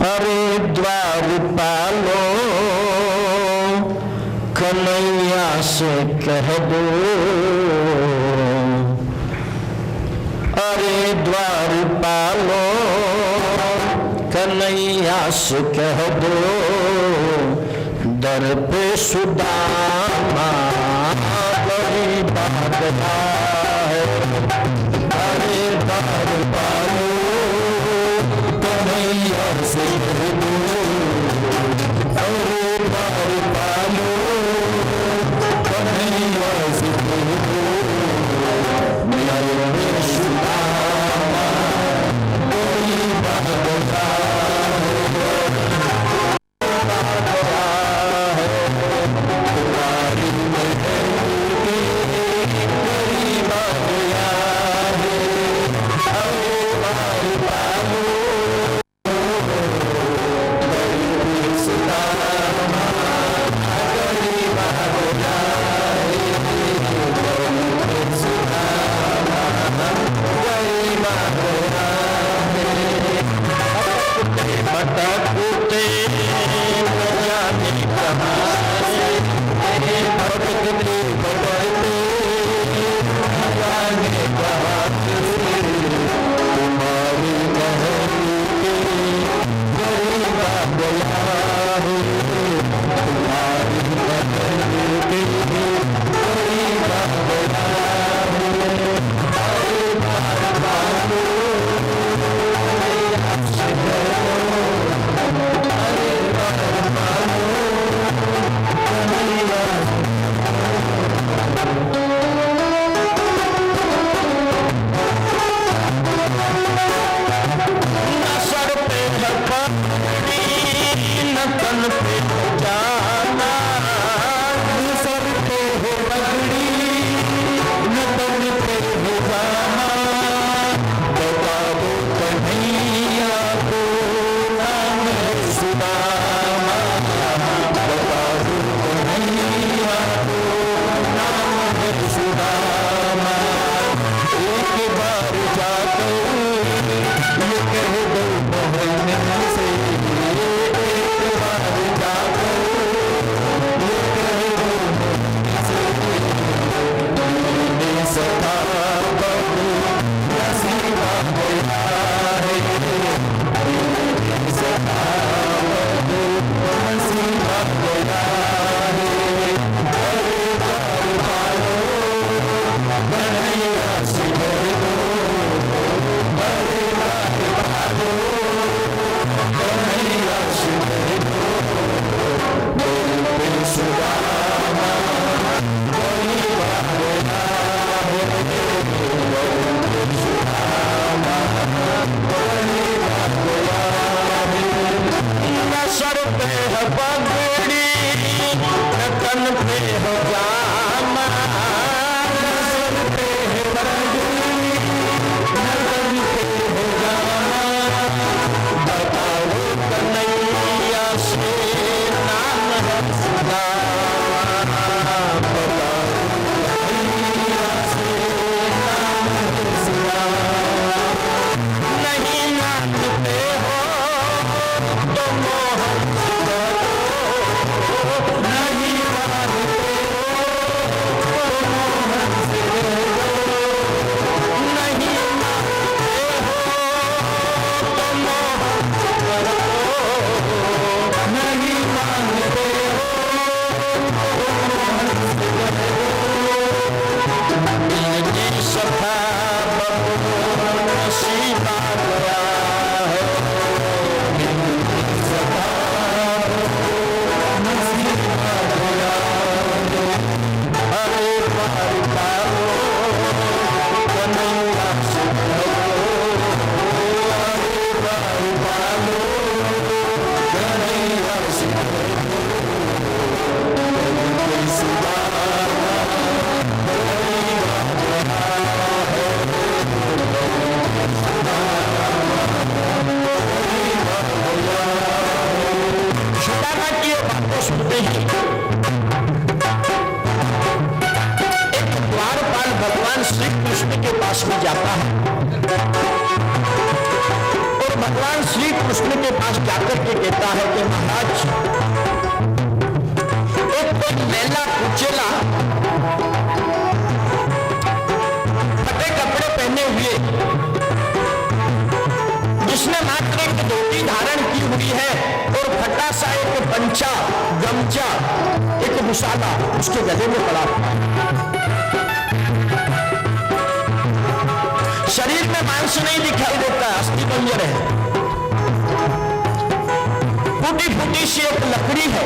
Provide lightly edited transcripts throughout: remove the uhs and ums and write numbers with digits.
अरे द्वारपालो कन्हैया से कह दो, अरे द्वारपालो कन्हैया से कह दो, दर पे सुदामा बड़ी बात है। अरे द्वारपालो कन्हैया से कह दो, अरे द्वारपालो कन्हैया से कह दो, दर पे सुदामा बड़ी बात है। भगवान श्री कृष्ण के पास जाकर के कहता है कि महाराज, एक कोई मैला कुचेला फटे कपड़े पहने हुए, जिसने मात्र एक धोती धारण की हुई है और फटा सा एक पंचा गमछा एक मुसाला उसके गले में पड़ा, शरीर में मांस नहीं दिखाई देता, अस्थि पंजर है, फूटी फूटी सी एक लकड़ी है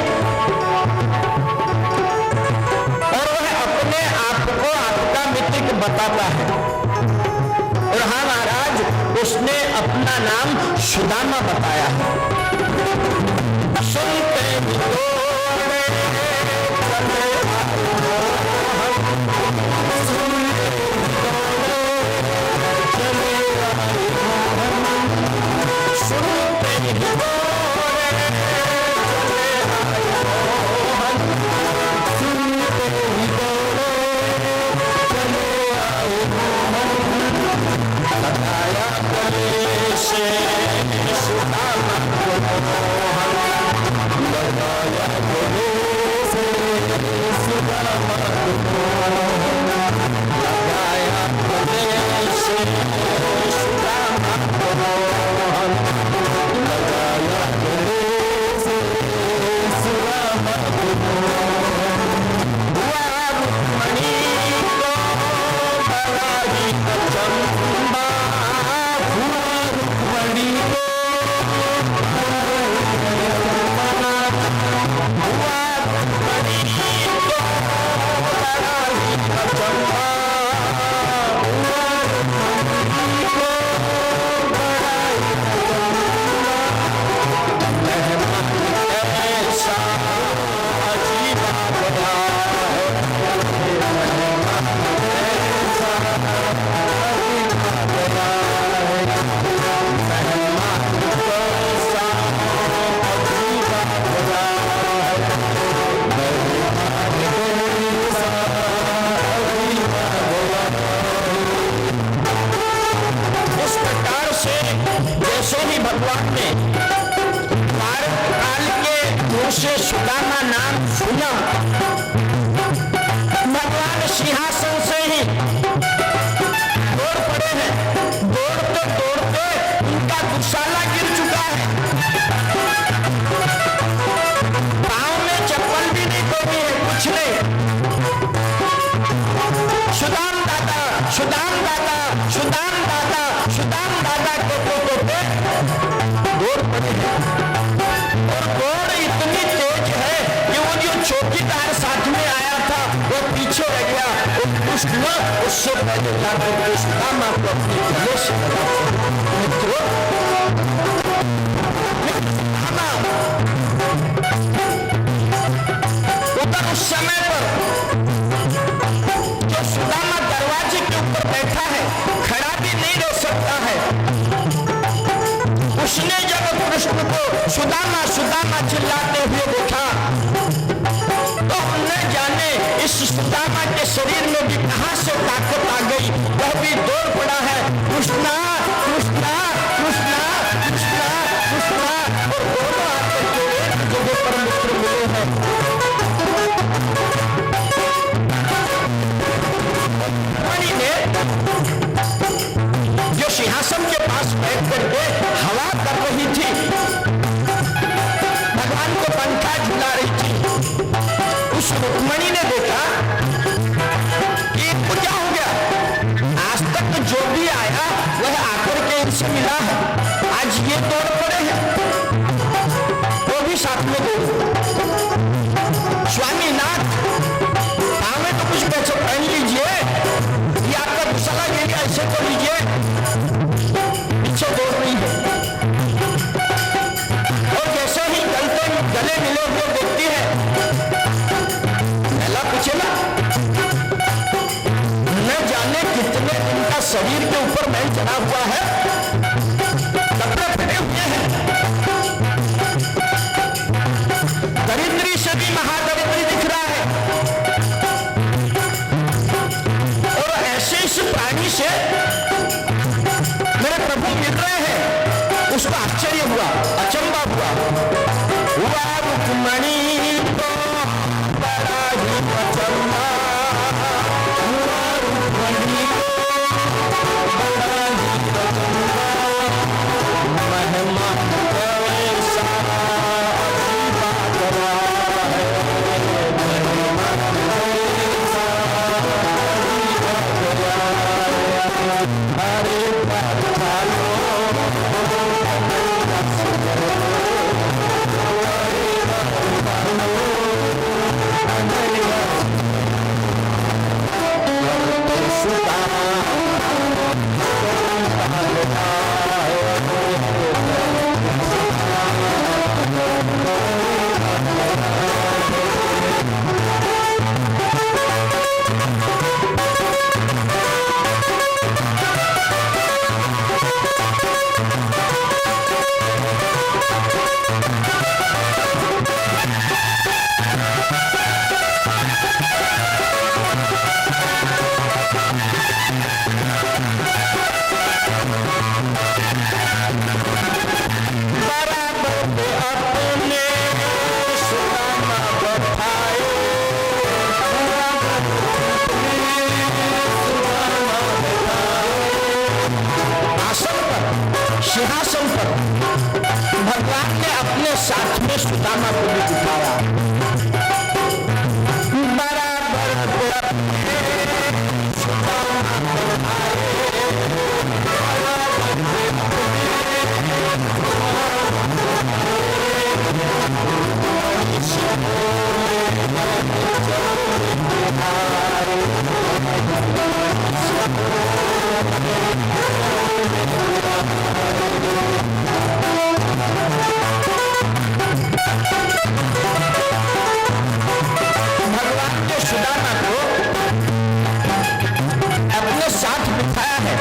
और वह अपने आप को आपका मित्र बताता है। और हाँ महाराज, उसने अपना नाम सुदामा बताया है। सुनते ही दौड़े चले सुनते ही दौड़े सुनते ही दौड़े चले आए लगाया गले से सुदामा को लगाया गले से सुदामा को लगाया गले से सुदामा को लगाया गले से सुदामा को हुआ रुक्मणी को बड़ा ही अचंबा, हुआ रुक्मणी को हुआ रुक्मणी को बड़ा ही अचंबा, हुआ रुक्मणी को बड़ा ही अचंबा, ऐसा अजीबा गया इस प्रकार से जैसे ही भगवान ने भारत काल के मुंह से सुदामा नाम सुना, भगवान सिंहासन से ही दौड़ पड़े हैं। दौड़ते दौड़ते उनका दुशाला गिर चुका है, पांव में चप्पल भी नहीं पहनी है, कुछ नहीं। सुदाम दादा, सुदाम दादा, सुदाम दादा, सुदाम दादा कहते दौड़ पड़े हैं। और दौड़ इतनी तेज है कि वो जो चौकीदार साथ में आया था वो पीछे रह गया। वो कृष्ण उससे पहले जाकर के सुदामा को अपने गले से मित्रों, उधर उस समय पर जो सुदामा दरवाजे के ऊपर बैठा है, खड़ा भी नहीं रह सकता है, उसने जब कृष्ण को सुदामा सुदामा चिल्लाते हुए देखा तो न जाने इस सुदामा के शरीर में भी कहां से ताकत आ गई, वह भी दौड़ पड़ा है, कृष्णा कृष्णा कृष्णा कृष्णा कृष्णा, और दोनों हाथ जोड़े जगह पर मित्र मिले हैं। मणि ने जो सिंहासन के पास बैठ करके हवा कर रही थी, भगवान को पंखा हुआ रुक्मणी को बड़ा ही पसंद, हुआ रुक्मणी को बड़ा ही पसंद, मेहमान कैसा अजीबा करा है, मेहमान कैसा अजीबा करा है, हरे पालो सिंहासन पर भगवान ने अपने साथ में सुदामा को भी बिठाया। बराबर भगवान ने सुदामा को अपने साथ बिठाया है।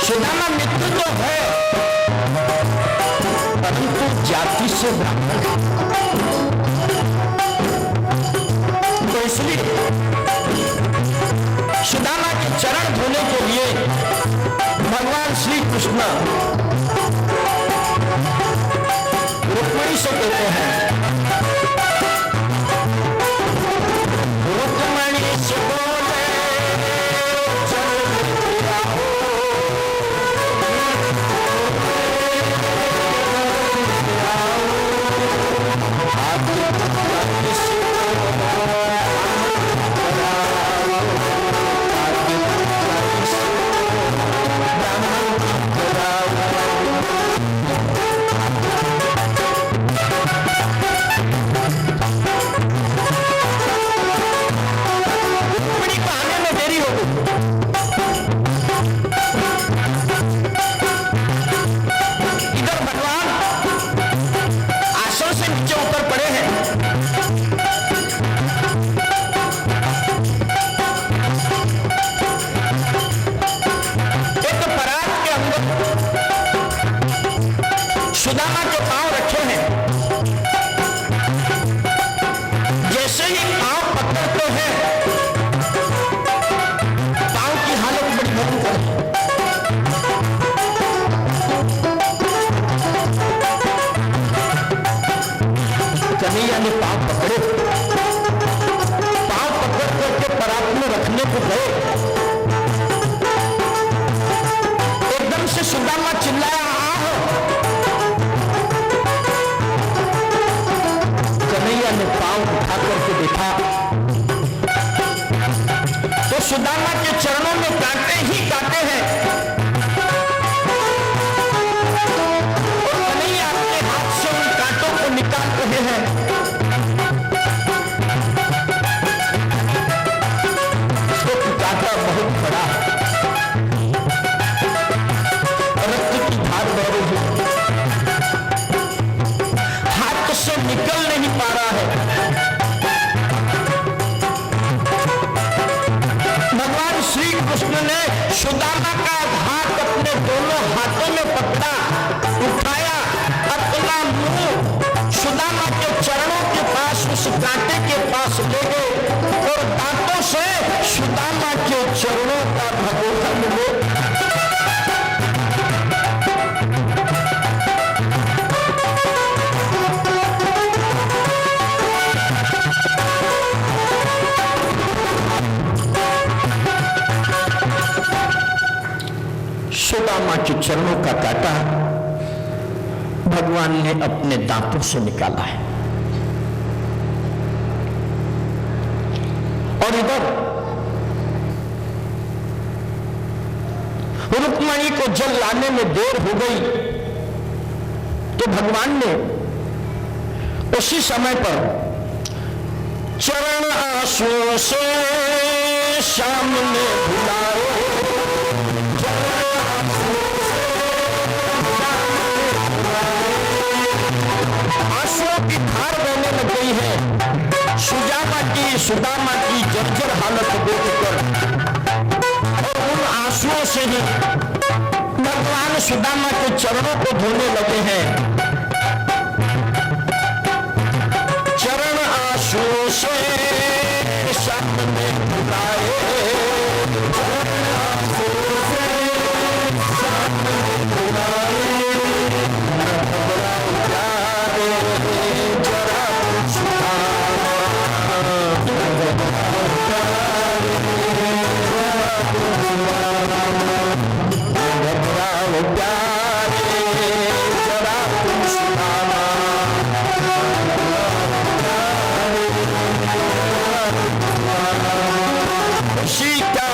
सुदामा मित्र तो है परंतु जाति से ब्राह्मण है, तो इसलिए सुदामा के चरण धोने के लिए भगवान श्री कृष्ण रुक्मिणी से कहते हैं, रुक्मिणी से बोले चल मेरा हो, सुदामा के पांव रखे हैं। जैसे ही पांव पकड़ते हैं पांव की हालत बड़ी भयंकर है। कन्हैया ने पांव पकड़े, पांव पकड़ करके परात में रखने को गए, एकदम से सुदामा चिल्लाया, कन्हैया ने पांव उठा करके देखा तो सुदामा के चरणों में कांटे ही कांटे हैं और कन्हैया अपने हाथ से उन कांटों को निकाल रहे हैं। तो कांटा बहुत बड़ा, रक्त की धार बह रही है, हाथ से निकल नहीं पा रहा है। भगवान श्री कृष्ण ने सुदामा का हाथ अपने दोनों हाथों में पकड़ा, उठाया, अपना मुंह सुदामा के चरणों के पास, उस कांटे के पास ले गए और दांतों से सुदामा के चरणों का भगोदन ले सुदामा के चरणों का कांटा भगवान ने अपने दांतों से निकाला है। और इधर रुक्मणी को जल लाने में देर हो गई तो भगवान ने उसी समय पर चरण आंसुओं से सामने बुलाए, आंसुओं की धार बहने लग गई है। सुदामा की जर्जर हालत देखकर और उन आंसुओं से ही भगवान सुदामा के चरणों को धोने लगे हैं। चरण आंसुओं से सामने बुलाए, चरण आंसुओं से सामने बुलाए, जरा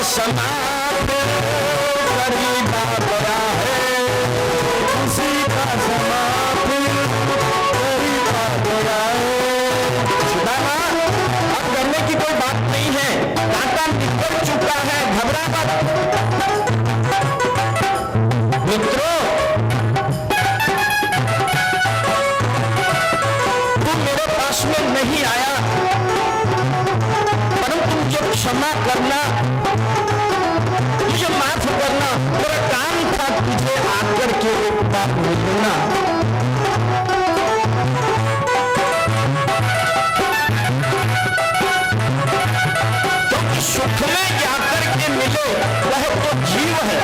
समाप्त करीब आ गया है, उसी का समाप्त करीब आ गया है। सुदामा, अब डरने की कोई बात नहीं है, कांटा निकल चुका है, घबरा मत। मित्रों, तुम मेरे पास में नहीं आया, परंतु मुझे क्षमा करना, मुझे माफ करना, मेरा काम था तुझे आकर के एक बात बोलना। क्योंकि सुख में जाकर के मिले वह तो जीव है,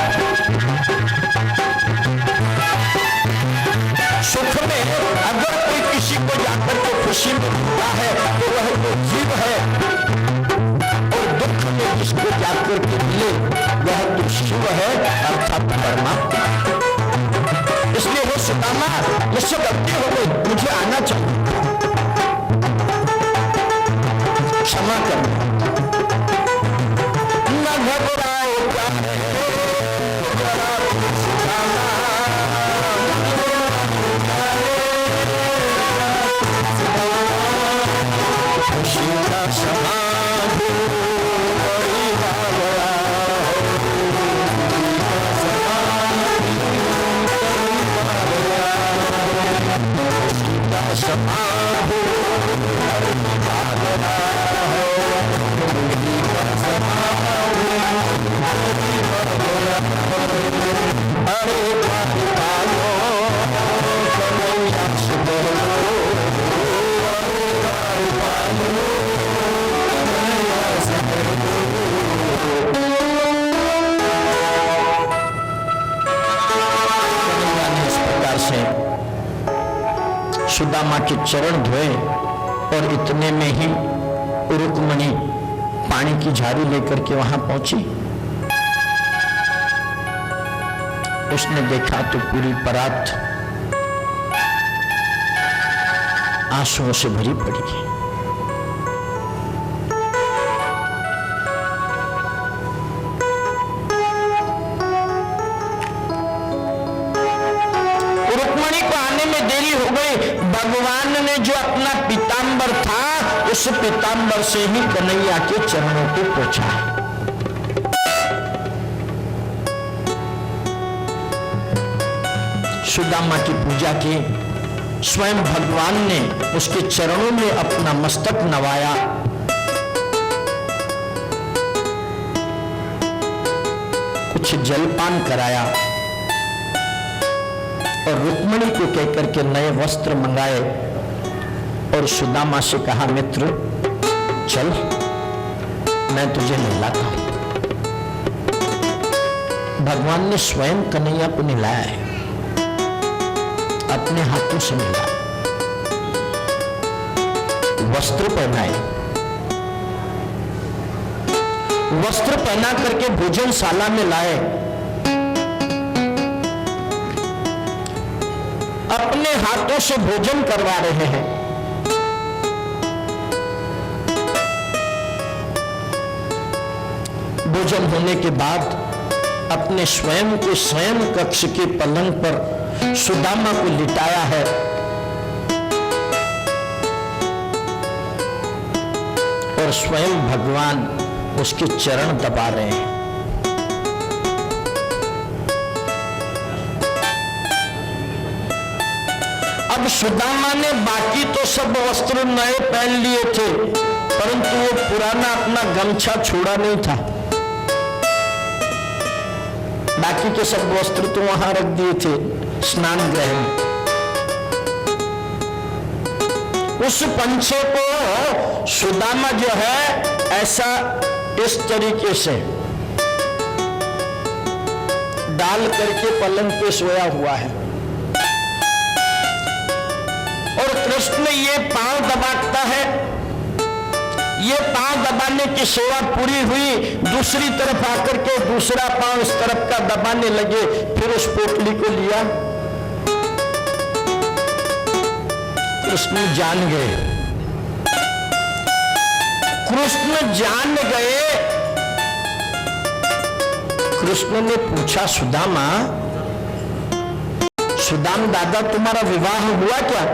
सुख में अगर कोई किसी को जाकर के खुशी मिलता है तो वह तो जीव है, और दुख में जिसको जाकर के मिले वह तो शिव है, अर्थात परमात्मा। इसलिए वो सुदामा, मुझसे गलती हो गई, मुझे आना चाहिए, क्षमा करना। न घबराओ प्यारे, जरा सुदामा, खुशी का समा सुदामा के चरण धोए और इतने में ही रुक्मणी पानी की झाड़ी लेकर के वहां पहुंची। उसने देखा तो पूरी परात आंसुओं से भरी पड़ी है। रुक्मणी को आने में देरी हो गई। भगवान ने जो अपना पीतांबर था उस पीतांबर से ही कन्हैया के चरणों को पोंछा। सुदामा की पूजा की, स्वयं भगवान ने उसके चरणों में अपना मस्तक नवाया। कुछ जलपान कराया और रुक्मणी को कहकर के नए वस्त्र मंगाए और सुदामा से कहा, मित्र चल, मैं तुझे नहलाता हूं। भगवान ने स्वयं कन्हैया को नहलाया है, अपने हाथों से नहलाया, वस्त्र पहनाए, वस्त्र पहना करके भोजनशाला में लाए अपने हाथों से भोजन करवा रहे हैं। भोजन होने के बाद अपने स्वयं के शयन कक्ष के पलंग पर सुदामा को लिटाया है और स्वयं भगवान उसके चरण दबा रहे हैं। अब सुदामा ने बाकी तो सब वस्त्र नए पहन लिए थे, परंतु वो पुराना अपना गमछा छोड़ा नहीं था। बाकी के सब वस्त्र तो वहां रख दिए थे स्नान गृह में। उस पंछे को सुदामा जो है ऐसा इस तरीके से डाल करके पलंग पे सोया हुआ है और कृष्ण ये पांव दबाता है। ये पांव दबाने की सेवा पूरी हुई, दूसरी तरफ आकर के दूसरा पांव इस तरफ का दबाने लगे। फिर उस पोटली को लिया। कृष्ण जान गए, कृष्ण जान गए। कृष्ण ने पूछा, सुदामा, सुदाम दादा तुम्हारा विवाह हुआ क्या?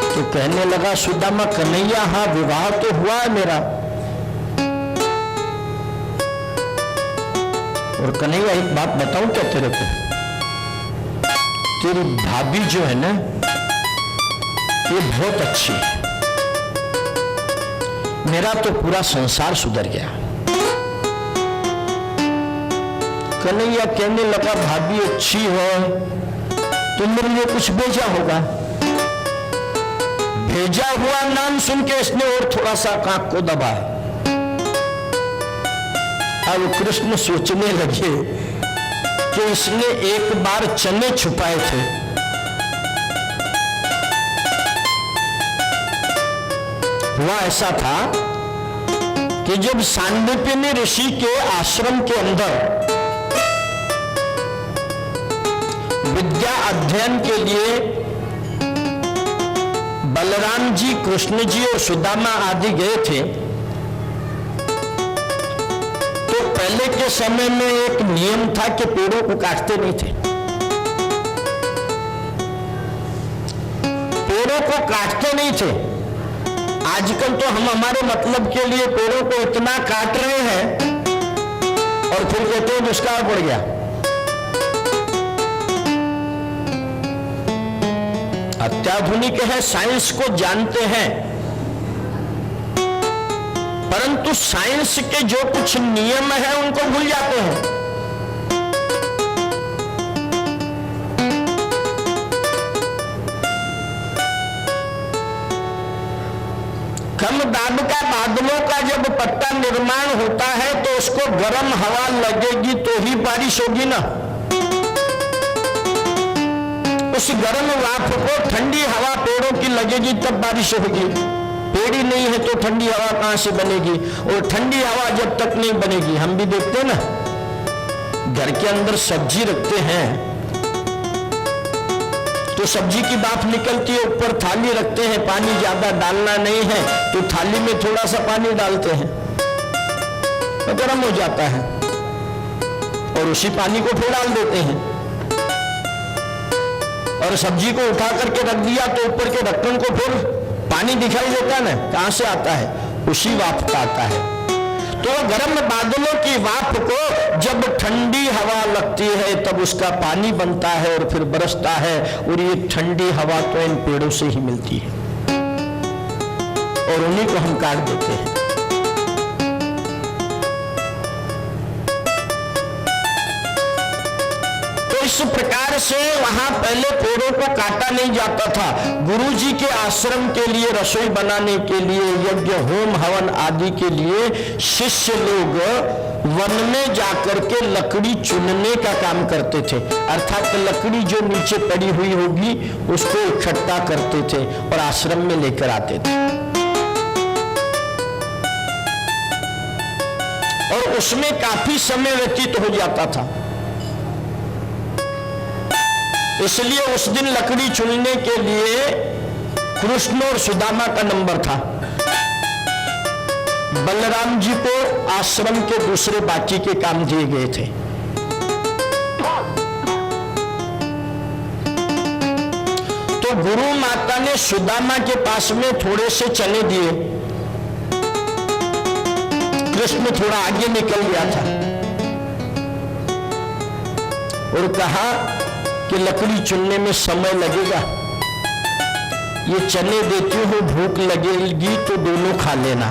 तो कहने लगा सुदामा, कन्हैया हाँ विवाह तो हुआ है मेरा। और कन्हैया एक बात बताऊं क्या तेरे को, तेरी भाभी जो है ना ये बहुत अच्छी है, मेरा तो पूरा संसार सुधर गया। कन्हैया कहने लगा भाभी अच्छी है तो मेरे लिए कुछ भेजा होगा। भेजा हुआ नाम सुन के इसने और थोड़ा सा कांख को दबाया। अब कृष्ण सोचने लगे कि इसने एक बार चने छुपाए थे, हुआ ऐसा था कि जब सांदीपनि ऋषि के आश्रम के अंदर विद्या अध्ययन के लिए बलराम जी, कृष्ण जी और सुदामा आदि गए थे, तो पहले के समय में एक नियम था कि पेड़ों को काटते नहीं थे। पेड़ों को काटते नहीं थे। आजकल तो हम हमारे मतलब के लिए पेड़ों को इतना काट रहे हैं और फिर कहते हैं दुष्काल पड़ गया। अत्याधुनिक है, साइंस को जानते हैं, परंतु साइंस के जो कुछ नियम है उनको भूल जाते हैं। कम दाब का बादलों का जब पट्टा निर्माण होता है तो उसको गर्म हवा लगेगी तो ही बारिश होगी ना। उस गर्म वाफ को ठंडी हवा पेड़ों की लगेगी तब बारिश होगी। पेड़ ही नहीं है तो ठंडी हवा कहां से बनेगी? और ठंडी हवा जब तक नहीं बनेगी, हम भी देखते हैं ना, घर के अंदर सब्जी रखते हैं तो सब्जी की भाप निकलती है, ऊपर थाली रखते हैं, पानी ज्यादा डालना नहीं है तो थाली में थोड़ा सा पानी डालते हैं तो गर्म हो जाता है और उसी पानी को फिर डाल देते हैं। और सब्जी को उठा करके रख दिया तो ऊपर के ढक्कन को फिर पानी दिखाई देता ना, कहां से आता है? उसी वाफ का आता है। तो गर्म बादलों की वाफ को जब ठंडी हवा लगती है तब उसका पानी बनता है और फिर बरसता है, और ये ठंडी हवा तो इन पेड़ों से ही मिलती है और उन्हीं को हम काट देते हैं। इस प्रकार से वहां पहले पेड़ों को काटा नहीं जाता था। गुरुजी के आश्रम के लिए, रसोई बनाने के लिए, यज्ञ होम हवन आदि के लिए शिष्य लोग वन में जाकर के लकड़ी चुनने का काम करते थे, अर्थात लकड़ी जो नीचे पड़ी हुई होगी उसको इकट्ठा करते थे और आश्रम में लेकर आते थे और उसमें काफी समय व्यतीत हो जाता था। इसलिए उस दिन लकड़ी चुनने के लिए कृष्ण और सुदामा का नंबर था। बलराम जी को आश्रम के दूसरे बाकी के काम दिए गए थे। तो गुरु माता ने सुदामा के पास में थोड़े से चने दिए। कृष्ण थोड़ा आगे निकल गया था और कहा कि लकड़ी चुनने में समय लगेगा, ये चने देती हूं, भूख लगेगी तो दोनों खा लेना।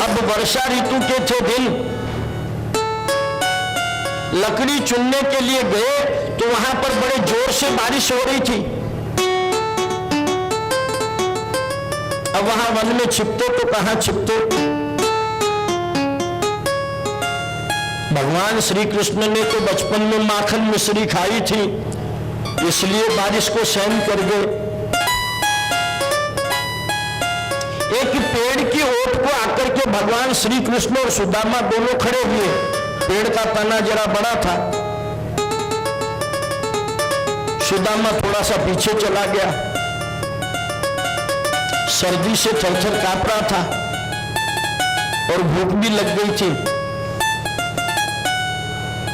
अब वर्षा ऋतु के थे दिन, लकड़ी चुनने के लिए गए तो वहां पर बड़े जोर से बारिश हो रही थी। अब वहां वन में छिपते तो कहां छिपते। भगवान श्री कृष्ण ने तो बचपन में माखन मिश्री खाई थी, इसलिए बारिश को सहन कर गए। एक पेड़ की ओट को आकर के भगवान श्री कृष्ण और सुदामा दोनों खड़े हुए। पेड़ का तना जरा बड़ा था, सुदामा थोड़ा सा पीछे चला गया। सर्दी से थरथर कांप रहा था और भूख भी लग गई थी,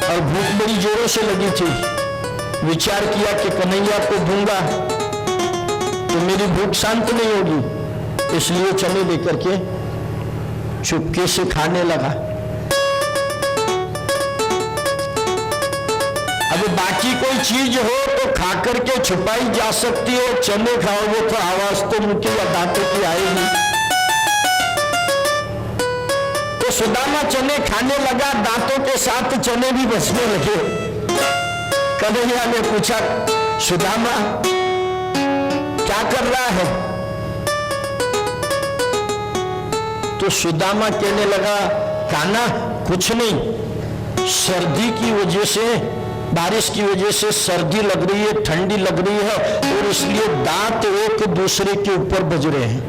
और भूख बड़ी जोरों से लगी थी। विचार किया कि कन्हैया को दूंगा तो मेरी भूख शांत नहीं होगी, इसलिए चने लेकर के चुपके से खाने लगा। अब बाकी कोई चीज हो तो खाकर के छुपाई जा सकती है, चने खाओगे तो आवाज तो मुंह के या दांतों की आएगी। तो सुदामा चने खाने लगा, दांतों के साथ चने भी बचने लगे। कन्हैया ने पूछा, सुदामा क्या कर रहा है? तो सुदामा कहने लगा, कान्हा कुछ नहीं, सर्दी की वजह से, बारिश की वजह से सर्दी लग रही है, ठंडी लग रही है, और इसलिए दांत एक दूसरे के ऊपर बज रहे हैं।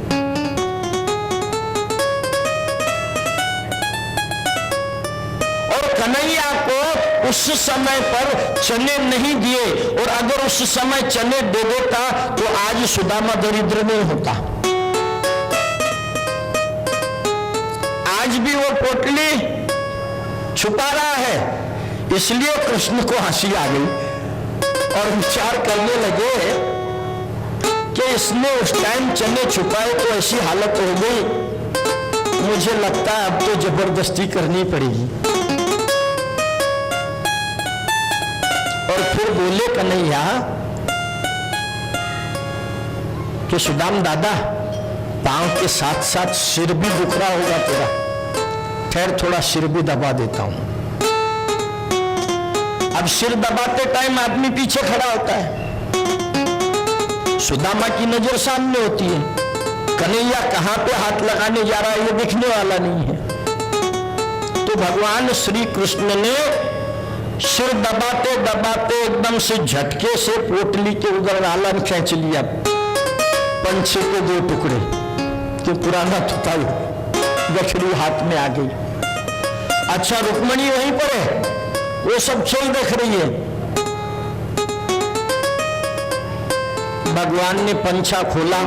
और कन्हैया को उस समय पर चने नहीं दिए, और अगर उस समय चने दे देता तो आज सुदामा दरिद्र नहीं होता। आज भी वो पोटली छुपा रहा है, इसलिए कृष्ण को हंसी आ गई और विचार करने लगे कि इसने उस टाइम चने छुपाए तो ऐसी हालत हो गई, मुझे लगता है अब तो जबरदस्ती करनी पड़ेगी। और फिर बोले कन्हैया कि सुदाम दादा, पांव के साथ साथ सिर भी दुख रहा होगा तेरा, खैर थोड़ा सिर भी दबा देता हूं। अब सिर दबाते टाइम आदमी पीछे खड़ा होता है, सुदामा की नजर सामने होती है, कन्हैया कहां पे हाथ लगाने जा रहा है ये दिखने वाला नहीं है। तो भगवान श्री कृष्ण ने सिर दबाते दबाते एकदम से झटके से पोटली के उधर आलन खींच लिया, पंछी के दो टुकड़े, कि पुराना थुता गठरी हाथ में आ गई। अच्छा रुक्मणी वहीं पर है, वो सब खेल देख रही है। भगवान ने पंछा खोला,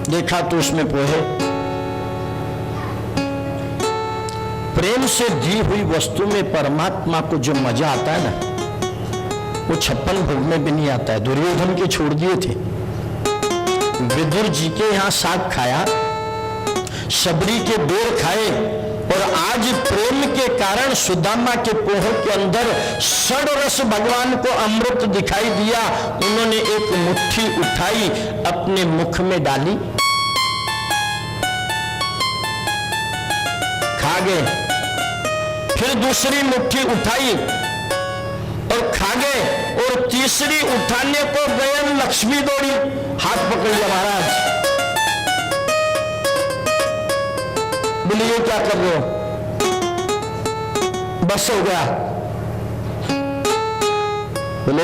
देखा तो उसमें पोहे। प्रेम से दी हुई वस्तु में परमात्मा को जो मजा आता है ना, वो 56 भोग में भी नहीं आता है। दुर्योधन के छोड़ दिए थे, विदुर जी के यहां साग खाया, शबरी के बेर खाए, और आज प्रेम के कारण सुदामा के पोहों के अंदर षड रस भगवान को अमृत दिखाई दिया। उन्होंने एक मुट्ठी उठाई, अपने मुख में डाली, खा गए। फिर दूसरी मुट्ठी उठाई और खा गए, और तीसरी उठाने को गए, लक्ष्मी दौड़ी, हाथ पकड़ लिया, महाराज बोलिए क्या कर रहे हो? बस हो गया। बोले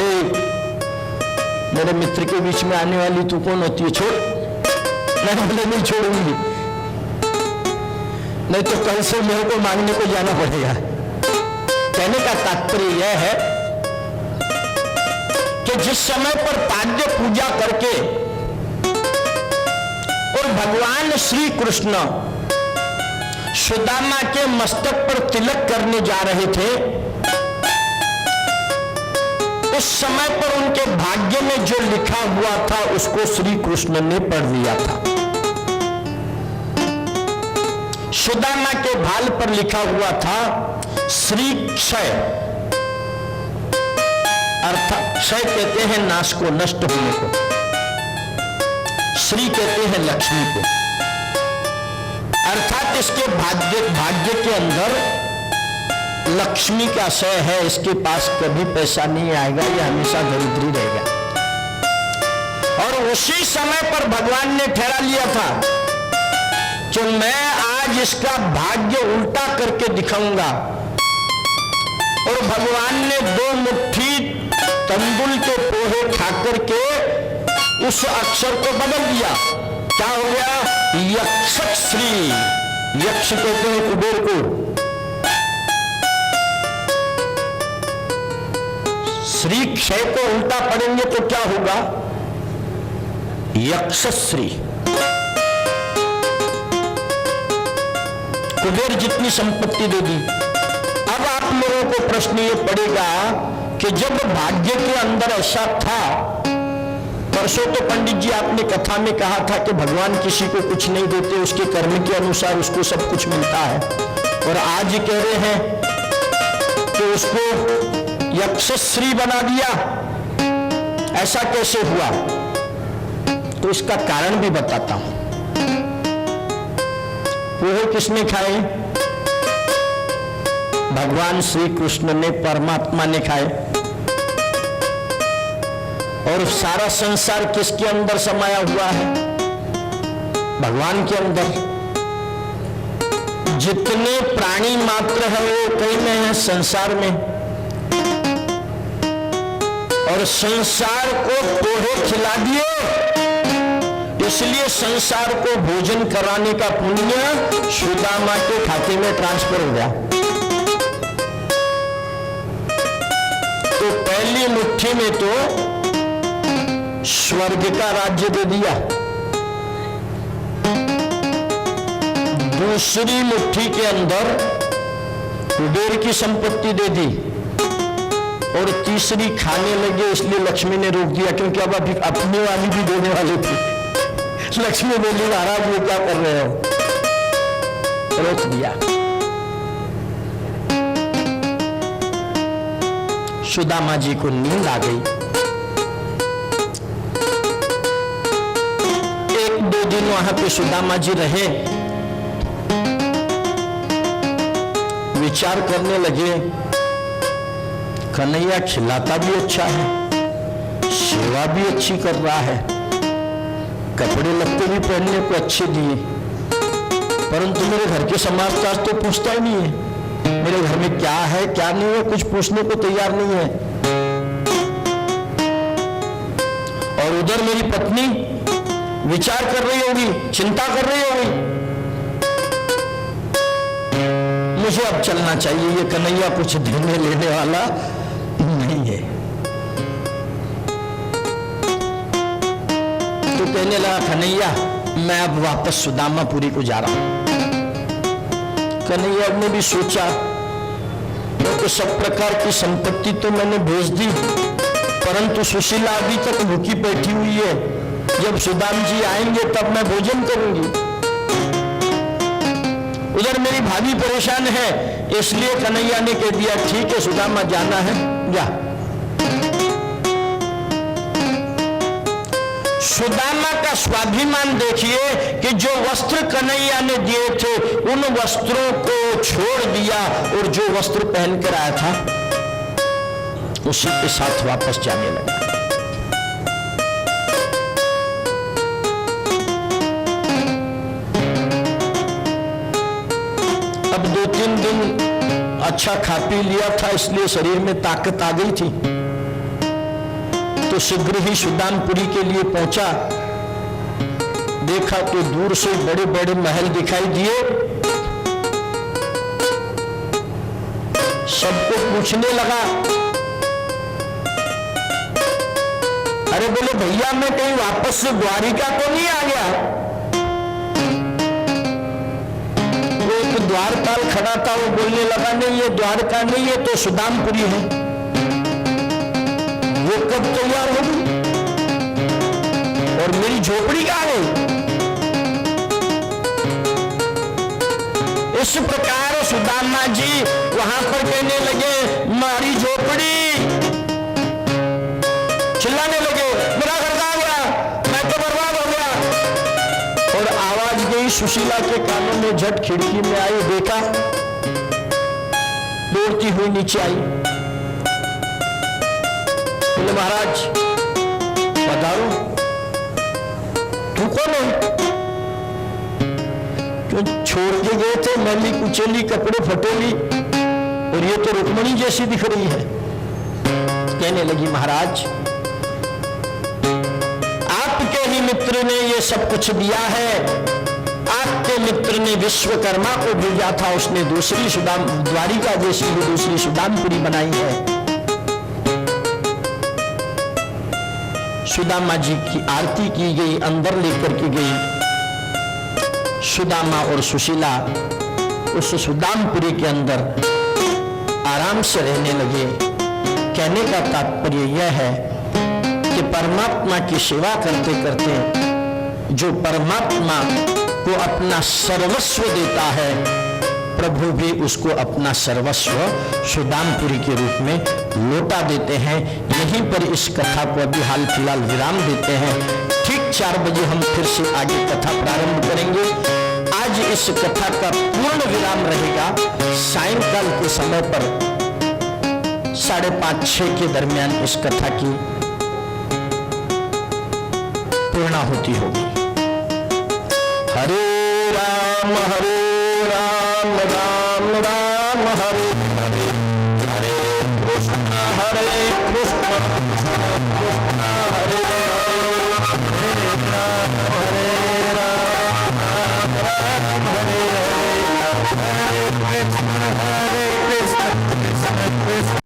मेरे मित्र के बीच में आने वाली तू कौन होती है, छोड़। नहीं बोले नहीं छोड़ूंगी। नहीं तो कल से मेरे को मांगने को जाना पड़ेगा। कहने का तात्पर्य यह है कि जिस समय पर पाद्य पूजा करके और भगवान श्री कृष्ण सुदामा के मस्तक पर तिलक करने जा रहे थे, उस समय पर उनके भाग्य में जो लिखा हुआ था उसको श्री कृष्ण ने पढ़ लिया था। सुदामा के भाल पर लिखा हुआ था श्री क्षय, अर्थात क्षय कहते हैं नाश को, नष्ट होने को, श्री कहते हैं लक्ष्मी को, अर्थात इसके भाग्य के अंदर लक्ष्मी का क्षय है, इसके पास कभी पैसा नहीं आएगा, यह हमेशा दरिद्री रहेगा। और उसी समय पर भगवान ने ठहरा लिया था कि मैं आज इसका भाग्य उल्टा करके दिखाऊंगा। और भगवान ने 2 मुट्ठी तंदुल के पोहे खाकर के उस अक्षर को बदल दिया। क्या हो गया? यक्षक श्री, यक्ष कहते हैं कुबेर को, श्री क्षय को उल्टा पढ़ेंगे तो क्या होगा? यक्षश्री। कुबेर जितनी संपत्ति दे दी। अब आप लोगों को प्रश्न ये पड़ेगा कि जब भाग्य के अंदर ऐसा था, परसों तो पंडित जी आपने कथा में कहा था कि भगवान किसी को कुछ नहीं देते, उसके कर्म के अनुसार उसको सब कुछ मिलता है, और आज कह रहे हैं कि उसको यक्षश्री बना दिया। ऐसा कैसे हुआ? तो इसका कारण भी बताता हूं। पोहे किसने खाए? भगवान श्री कृष्ण ने, परमात्मा ने खाए। और सारा संसार किसके अंदर समाया हुआ है? भगवान के अंदर। जितने प्राणी मात्र है वो कहीं में है? संसार में। और संसार को पोहे खिला दिए, इसलिए संसार को भोजन कराने का पुण्य सुदामा के खाते में ट्रांसफर हो गया। तो पहली मुट्ठी में तो स्वर्ग का राज्य दे दिया, दूसरी मुट्ठी के अंदर कुबेर की संपत्ति दे दी, और तीसरी खाने लगे, इसलिए लक्ष्मी ने रोक दिया, क्योंकि अब अभी अपने वाली भी देने वाले थे। लक्ष्मी बोली महाराज ये क्या कर रहे हो? रोक दिया। सुदामा जी को नींद आ गई। 1-2 दिन वहां पे सुदामा जी रहे, विचार करने लगे, कन्हैया खिलाता भी अच्छा है, सेवा भी अच्छी कर रहा है, कपड़े लत्ते भी पहनने को अच्छे दिए, परंतु मेरे घर के समाज का तो पूछता ही नहीं है। मेरे घर में क्या है क्या नहीं है कुछ पूछने को तैयार नहीं है। और उधर मेरी पत्नी विचार कर रही होगी, चिंता कर रही होगी, मुझे अब चलना चाहिए, ये कन्हैया कुछ देने लेने वाला नहीं है। तो कहने लगा, कन्हैया मैं अब वापस सुदामापुरी को जा रहा हूं। कन्हैया ने भी सोचा, तो सब प्रकार की संपत्ति तो मैंने भेज दी, परंतु सुशीला अभी तक भूखी बैठी हुई है, जब सुदाम जी आएंगे तब मैं भोजन करूंगी। उधर मेरी भाभी परेशान है, इसलिए कन्हैया ने कह दिया ठीक है सुदामा जाना है जा। सुदामा का स्वाभिमान देखिए कि जो वस्त्र कन्हैया ने दिए थे उन वस्त्रों को छोड़ दिया और जो वस्त्र पहनकर आया था उसी के साथ वापस जाने लगा। अब 2-3 दिन अच्छा खा पी लिया था, इसलिए शरीर में ताकत आ गई थी, तो शीघ्र ही सुदामपुरी के लिए पहुंचा। देखा तो दूर से बड़े बड़े महल दिखाई दिए, सबको पूछने लगा, अरे बोले भैया मैं कहीं वापस से द्वारिका तो नहीं आ गया? वो एक द्वारपाल खड़ा था, वो बोलने लगा नहीं ये द्वारका नहीं, ये तो सुदामपुरी है। वो कब तैयार होगी और मेरी झोपड़ी कहां गई? इस प्रकार सुदामा जी वहां पर कहने लगे मारी झोपड़ी, चिल्लाने लगे मेरा घर कहां गया, मैं तो बर्बाद हो गया। और आवाज गई सुशीला के कानों में, झट खिड़की में आई, देखा, दौड़ती हुई नीचे आई। बोले महाराज पधारो। तू कौन है? जो छोड़ के गए थे मैली कुचेली कपड़े फटेली, और ये तो रुक्मणी जैसी दिख रही है। कहने लगी महाराज आपके ही मित्र ने ये सब कुछ दिया है, आपके मित्र ने विश्वकर्मा को भेजा था, उसने दूसरी सुदाम द्वारिका जैसी भी दूसरी सुदामपुरी बनाई है। सुदामा जी की आरती की गई, अंदर लेकर के गई। सुदामा और सुशीला उस सुदामपुरी के अंदर आराम से रहने लगे। कहने का तात्पर्य यह है कि परमात्मा की सेवा करते करते जो परमात्मा को अपना सर्वस्व देता है, प्रभु भी उसको अपना सर्वस्व सुदामपुरी के रूप में लौटा देते हैं। यहीं पर इस कथा को अभी हाल फिलहाल विराम देते हैं। ठीक 4 बजे हम फिर से आगे कथा प्रारंभ करेंगे। आज इस कथा का पूर्ण विराम रहेगा सायंकाल के समय पर 5:30-6 के दरमियान इस कथा की पूर्णाहुति होगी। हरे राम राम राम हरे हरे, हरे कृष्ण कृष्ण कृष्ण हरे हरे, हरे राम हरे राम राम हरे हरे, हरे कृष्ण कृष्ण कृष्ण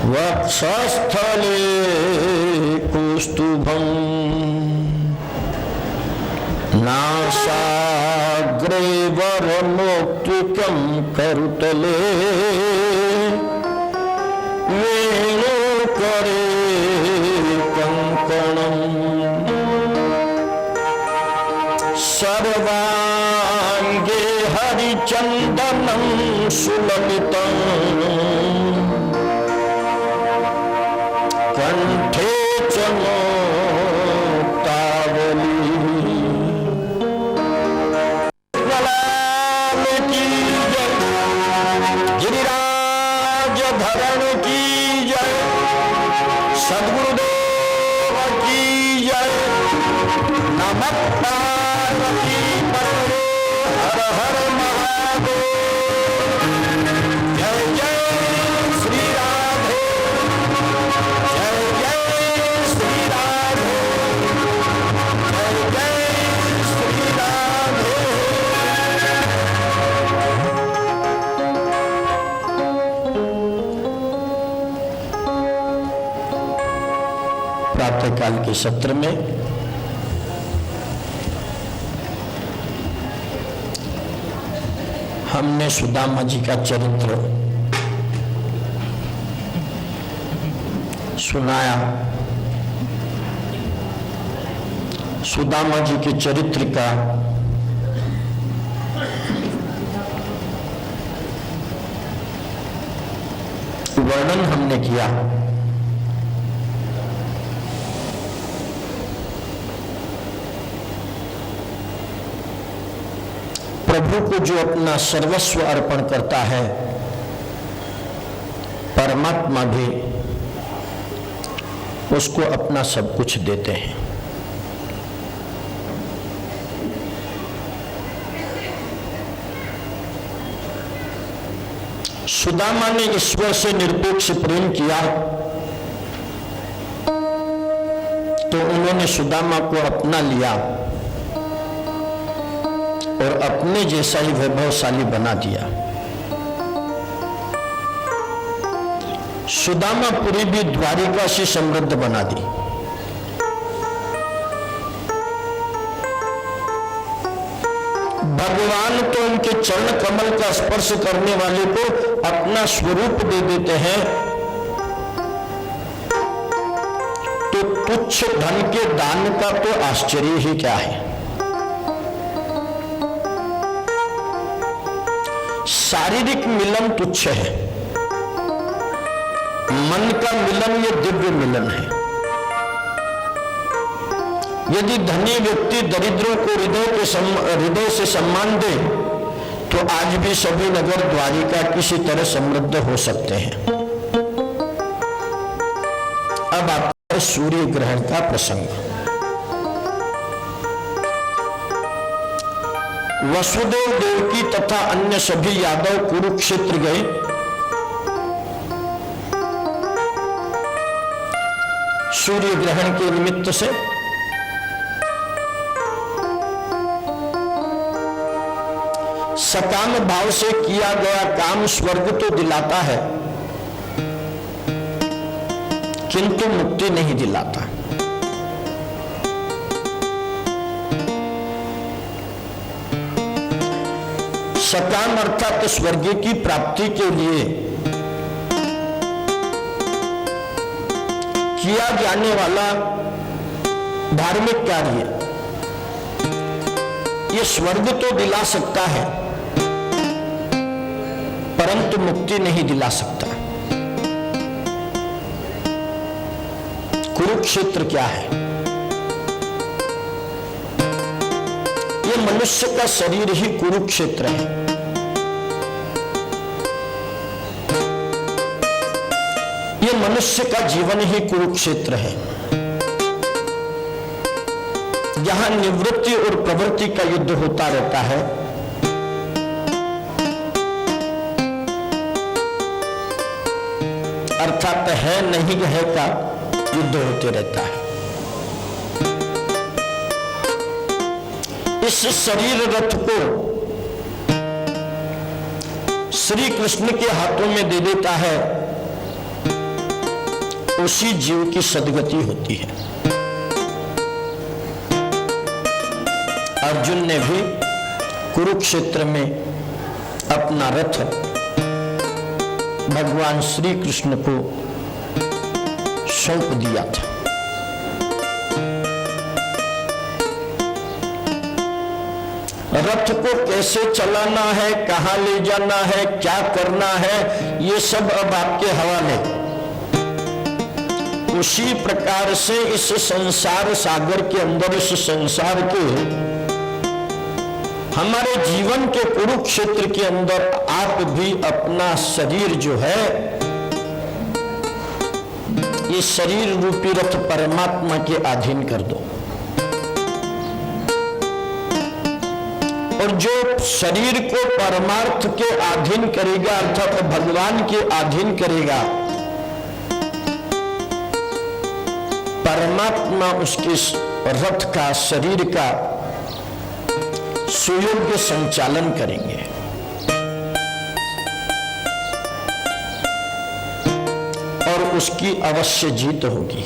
वक्षस्थले कौस्तुभं नासाग्रे वरमौक्तिकं करुतले वेणुकरे कङ्कणम् सर्वाङ्गे हरिचन्दनं सुललितम् कंठे च मुक्तावली की जय, गिरिराज धरण की जय, सद्गुरुदेव की जय। नमः पार्वती पतये हर हर महादेव। जय जय श्री राधे, जय जय श्री राधे, जय जय श्री राधे। प्रातःकाल के सत्र में हमने सुदामा जी का चरित्र सुनाया। सुदामा जी के चरित्र का वर्णन हमने किया। प्रभु को जो अपना सर्वस्व अर्पण करता है, परमात्मा भी उसको अपना सब कुछ देते हैं। सुदामा ने ईश्वर से निरपेक्ष प्रेम किया तो उन्होंने सुदामा को अपना लिया और अपने जैसा ही वैभवशाली बना दिया। सुदामापुरी भी द्वारिका से समृद्ध बना दी। भगवान तो उनके चरण कमल का स्पर्श करने वाले को अपना स्वरूप दे देते हैं, तो तुच्छ धन के दान का तो आश्चर्य ही क्या है। शारीरिक मिलन तुच्छ है, मन का मिलन ये दिव्य मिलन है। यदि धनी व्यक्ति दरिद्रों को हृदय से सम्मान दे तो आज भी सभी नगर द्वारिका किसी तरह समृद्ध हो सकते हैं। अब आता है सूर्य ग्रहण का प्रसंग। वसुदेव देवकी तथा अन्य सभी यादव कुरुक्षेत्र गए। सूर्य ग्रहण के निमित्त से सकाम भाव से किया गया काम स्वर्ग तो दिलाता है किंतु मुक्ति नहीं दिलाता। सकाम अर्थात स्वर्ग की प्राप्ति के लिए किया जाने वाला धार्मिक कार्य ये स्वर्ग तो दिला सकता है परंतु मुक्ति नहीं दिला सकता। कुरुक्षेत्र क्या है? ये मनुष्य का शरीर ही कुरुक्षेत्र है। ये मनुष्य का जीवन ही कुरुक्षेत्र है, जहां निवृत्ति और प्रवृत्ति का युद्ध होता रहता है। अर्थात है नहीं है का युद्ध होते रहता है। इस शरीर रथ को श्री कृष्ण के हाथों में दे देता है, उसी जीव की सदगति होती है। अर्जुन ने भी कुरुक्षेत्र में अपना रथ भगवान श्री कृष्ण को सौंप दिया था। रथ को कैसे चलाना है, कहां ले जाना है, क्या करना है, ये सब अब आपके हवाले। उसी प्रकार से इस संसार सागर के अंदर, इस संसार के हमारे जीवन के कुरुक्षेत्र के अंदर आप भी अपना शरीर जो है, ये शरीर रूपी रथ परमात्मा के अधीन कर दो। और जो शरीर को परमार्थ के अधीन करेगा, अर्थात भगवान के अधीन करेगा, परमात्मा उसके रथ का, शरीर का सुयोग्य संचालन करेंगे। और उसकी अवश्य जीत होगी।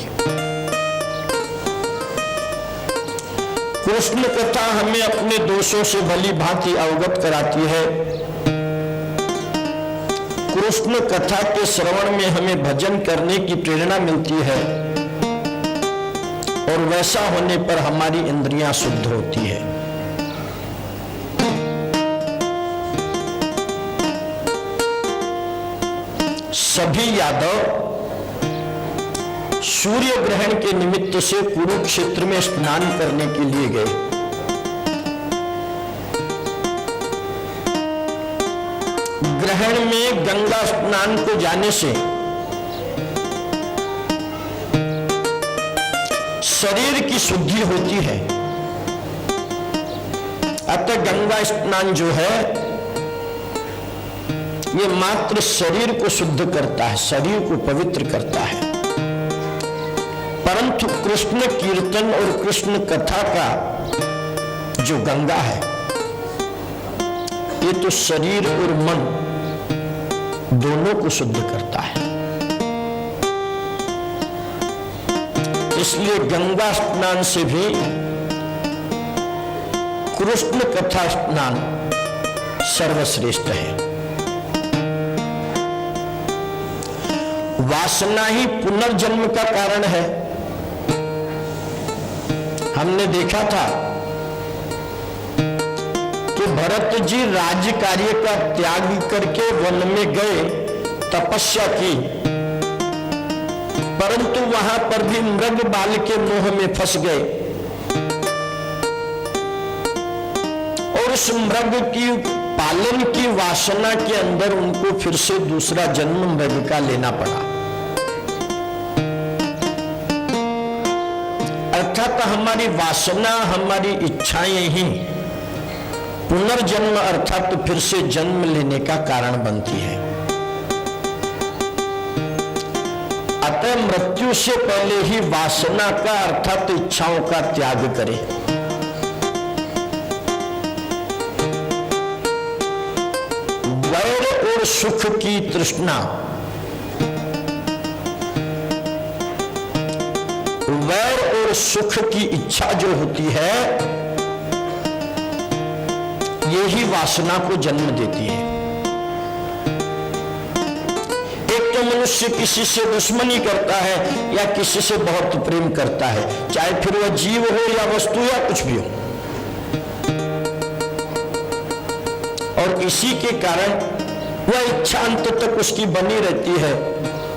कृष्ण कथा हमें अपने दोषों से भली भांति अवगत कराती है। कृष्ण कथा के श्रवण में हमें भजन करने की प्रेरणा मिलती है, और वैसा होने पर हमारी इंद्रियां शुद्ध होती है। सभी यादव सूर्य ग्रहण के निमित्त से कुरुक्षेत्र में स्नान करने के लिए गए। ग्रहण में गंगा स्नान को जाने से शरीर की शुद्धि होती है। अतः गंगा स्नान जो है ये मात्र शरीर को शुद्ध करता है, शरीर को पवित्र करता है। परंतु कृष्ण कीर्तन और कृष्ण कथा का जो गंगा है, ये तो शरीर और मन दोनों को शुद्ध करता है। इसलिए गंगा स्नान से भी कृष्ण कथा स्नान सर्वश्रेष्ठ है। वासना ही पुनर्जन्म का कारण है। हमने देखा था कि भरत जी राज्य कार्य का त्याग करके वन में गए, तपस्या की, परंतु वहां पर भी मृग बाल के मोह में फंस गए और उस मृग की पालन की वासना के अंदर उनको फिर से दूसरा जन्म मृग का लेना पड़ा। अर्थात हमारी वासना, हमारी इच्छाएं ही पुनर्जन्म अर्थात फिर से जन्म लेने का कारण बनती है। अतः मृत्यु से पहले ही वासना का अर्थात इच्छाओं का त्याग करें। वैर और सुख की तृष्णा, वैर और सुख की इच्छा जो होती है, यही वासना को जन्म देती है। एक तो मनुष्य किसी से दुश्मनी करता है या किसी से बहुत प्रेम करता है, चाहे फिर वह जीव हो या वस्तु या कुछ भी हो, और इसी के कारण वह इच्छा अंत तक उसकी बनी रहती है,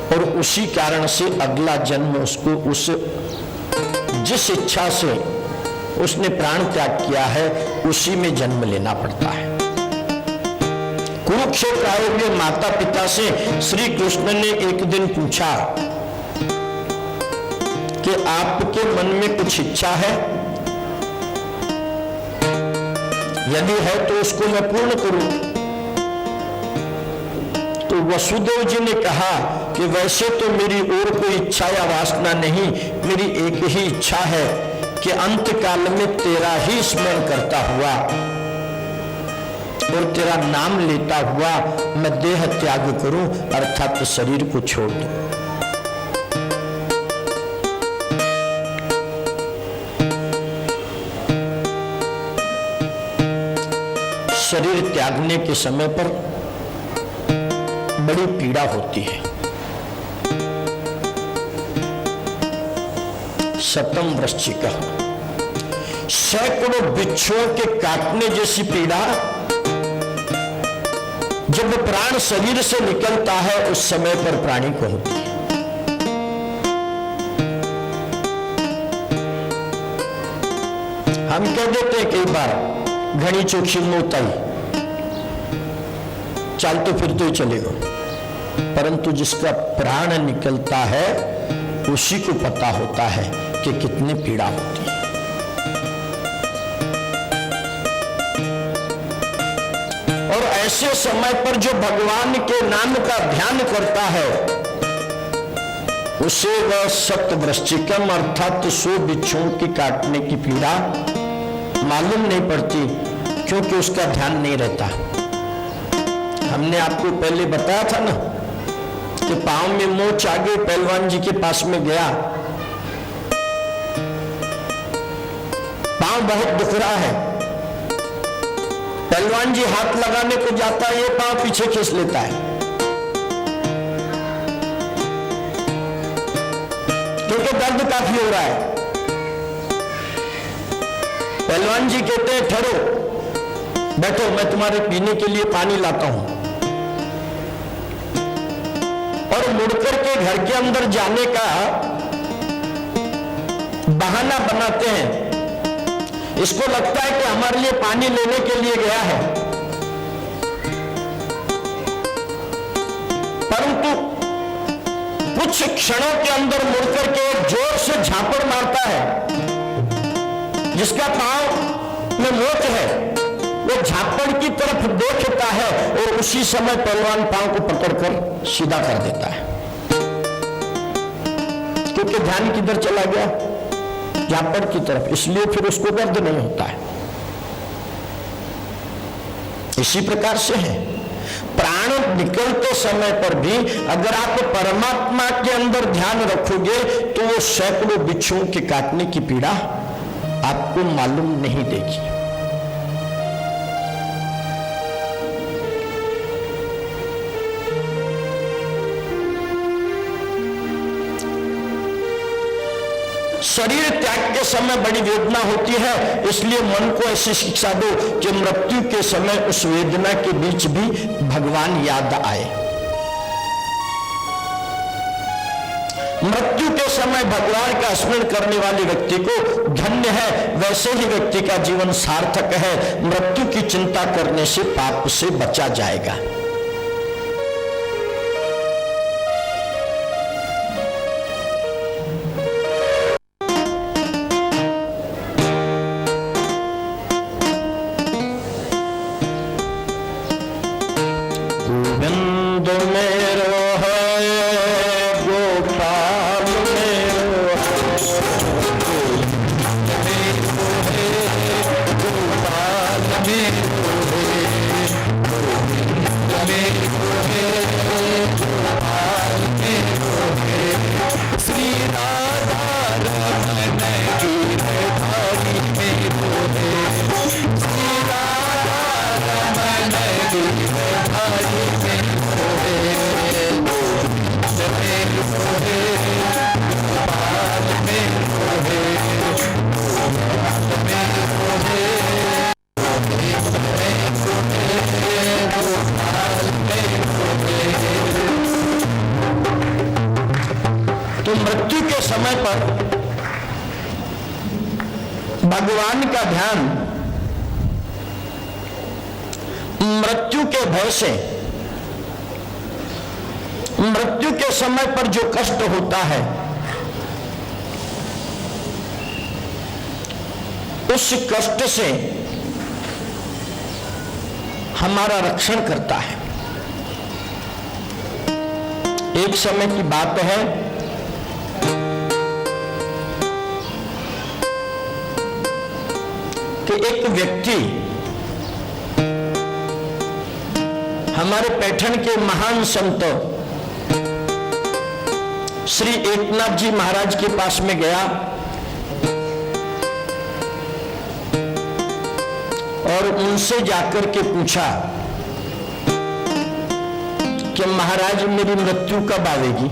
और उसी कारण से अगला जन्म उसको उस जिस इच्छा से उसने प्राण त्याग किया है उसी में जन्म लेना पड़ता है। कुरुक्षेत्र आए हुए माता पिता से श्री कृष्ण ने एक दिन पूछा कि आपके मन में कुछ इच्छा है, यदि है तो उसको मैं पूर्ण करूं। तो वसुदेव जी ने कहा कि वैसे तो मेरी और कोई इच्छा या वासना नहीं, मेरी एक ही इच्छा है कि अंत काल में तेरा ही स्मरण करता हुआ और तेरा नाम लेता हुआ मैं देह त्याग करूं, अर्थात शरीर को छोड़ दूं। शरीर त्यागने के समय पर बड़ी पीड़ा होती है। शतम वृश्चिका, सैकड़ों बिच्छुओं के काटने जैसी पीड़ा जब प्राण शरीर से निकलता है उस समय पर प्राणी को होती है। हम कह देते हैं कई बार घनी चोखी मोताई, चलते फिरते ही चलेगा, परंतु जिसका प्राण निकलता है उसी को पता होता है कि कितनी पीड़ा होती है। और ऐसे समय पर जो भगवान के नाम का ध्यान करता है उसे वह सतवृश्चिकम अर्थात 100 बिच्छुओं की काटने की पीड़ा मालूम नहीं पड़ती, क्योंकि उसका ध्यान नहीं रहता। हमने आपको पहले बताया था ना कि पांव में मोच आ गई, पहलवान जी के पास में गया, पांव बहुत दुख रहा है, पहलवान जी हाथ लगाने को जाता है, ये पांव पीछे खींच लेता है, क्योंकि दर्द काफी हो रहा है। पहलवान जी कहते हैं ठहरो, बैठो, मैं तुम्हारे पीने के लिए पानी लाता हूं। और मुड़कर के घर के अंदर जाने का बहाना बनाते हैं। इसको लगता है कि हमारे लिए पानी लेने के लिए गया है, परंतु कुछ क्षणों के अंदर मुड़कर के जोर से झापड़ मारता है। जिसका पांव में मोच है वो झापड़ की तरफ देखता है और उसी समय पहलवान पांव को पकड़कर सीधा कर देता है, क्योंकि ध्यान किधर चला गया, झापड़ की तरफ, इसलिए फिर उसको दर्द नहीं होता है। इसी प्रकार से है, प्राण निकलते समय पर भी अगर आप परमात्मा के अंदर ध्यान रखोगे तो वो सैकड़ों बिच्छुओं के काटने की पीड़ा आपको मालूम नहीं देगी। शरीर त्याग के समय बड़ी वेदना होती है, इसलिए मन को ऐसी शिक्षा दो कि मृत्यु के समय उस वेदना के बीच भी भगवान याद आए। मृत्यु के समय भगवान का स्मरण करने वाले व्यक्ति को धन्य है, वैसे ही व्यक्ति का जीवन सार्थक है। मृत्यु की चिंता करने से पाप से बचा जाएगा। मृत्यु के समय पर भगवान का ध्यान मृत्यु के भय से, मृत्यु के समय पर जो कष्ट होता है उस कष्ट से हमारा रक्षण करता है। एक समय की बात है, कि एक व्यक्ति हमारे पैठण के महान संत श्री एकनाथ जी महाराज के पास में गया और उनसे जाकर के पूछा कि महाराज मेरी मृत्यु कब आवेगी?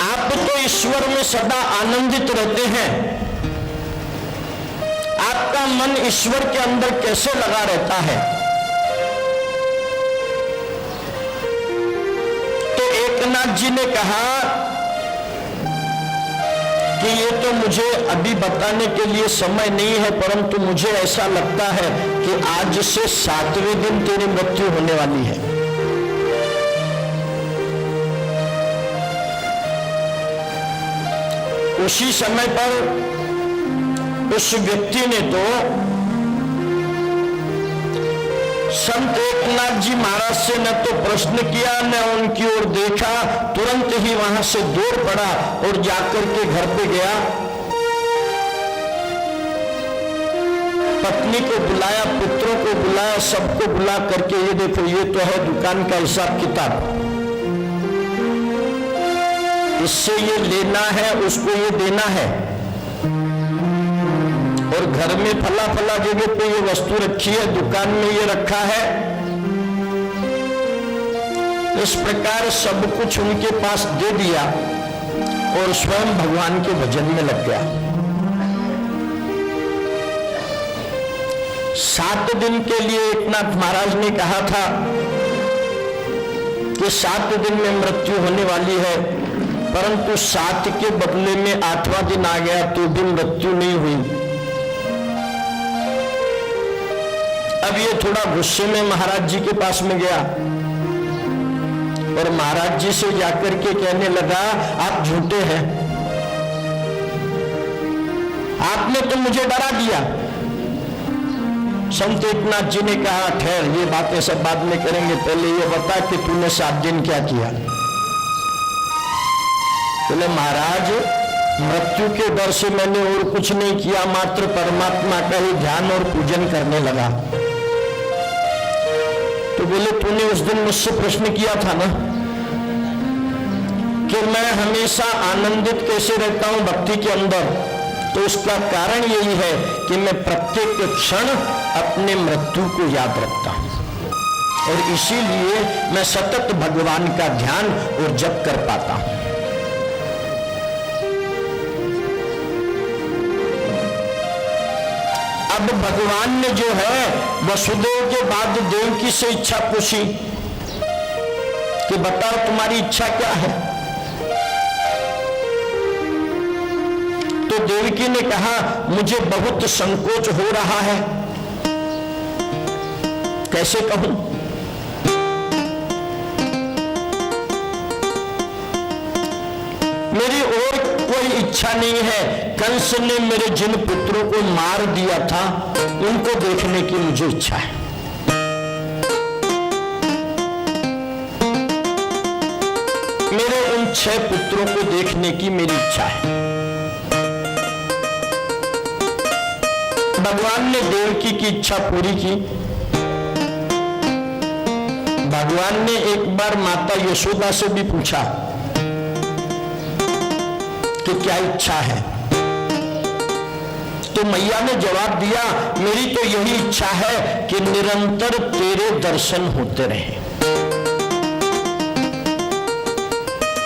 आप तो ईश्वर में सदा आनंदित रहते हैं, आपका मन ईश्वर के अंदर कैसे लगा रहता है? तो एकनाथ जी ने कहा कि ये तो मुझे अभी बताने के लिए समय नहीं है, परंतु मुझे ऐसा लगता है कि आज से 7वें दिन तेरी मृत्यु होने वाली है। उसी समय पर उस व्यक्ति ने तो संत एकनाथ जी महाराज से न तो प्रश्न किया न उनकी ओर देखा, तुरंत ही वहां से दौड़ पड़ा और जाकर के घर पे गया, पत्नी को बुलाया, पुत्रों को बुलाया, सबको बुला करके ये देखो ये तो है दुकान का हिसाब किताब, इससे ये लेना है, उसको ये देना है, और घर में फला फला जगह पे ये वस्तु रखी है, दुकान में ये रखा है। इस प्रकार सब कुछ उनके पास दे दिया और स्वयं भगवान के भजन में लग गया। 7 दिन के लिए एकनाथ महाराज ने कहा था कि 7 दिन में मृत्यु होने वाली है, परंतु 7 के बदले में 8वां दिन आ गया तो भी मृत्यु नहीं हुई। अब ये थोड़ा गुस्से में महाराज जी के पास में गया और महाराज जी से जाकर के कहने लगा आप झूठे हैं, आपने तो मुझे डरा दिया। संत एकनाथ जी ने कहा ठहर, ये बातें सब बाद में करेंगे, पहले ये बता कि तूने 7 दिन क्या किया? बोले महाराज मृत्यु के डर से मैंने और कुछ नहीं किया, मात्र परमात्मा का ही ध्यान और पूजन करने लगा। तो बोले तूने उस दिन मुझसे प्रश्न किया था ना कि मैं हमेशा आनंदित कैसे रहता हूं भक्ति के अंदर, तो उसका कारण यही है कि मैं प्रत्येक क्षण अपने मृत्यु को याद रखता हूं और इसीलिए मैं सतत भगवान का ध्यान और जप कर पाता हूं। अब भगवान ने जो है वसुदेव के बाद देवकी से इच्छा पूछी कि बताओ तुम्हारी इच्छा क्या है? तो देवकी ने कहा मुझे बहुत संकोच हो रहा है, कैसे कहूं? मेरी और कोई इच्छा नहीं है, कंस ने मेरे जिन पुत्रों को मार दिया था उनको देखने की मुझे इच्छा है। मेरे उन 6 पुत्रों को देखने की मेरी इच्छा है। भगवान ने देवकी की इच्छा पूरी की। भगवान ने एक बार माता यशोदा से भी पूछा कि क्या इच्छा है, तो मैया ने जवाब दिया मेरी तो यही इच्छा है कि निरंतर तेरे दर्शन होते रहे,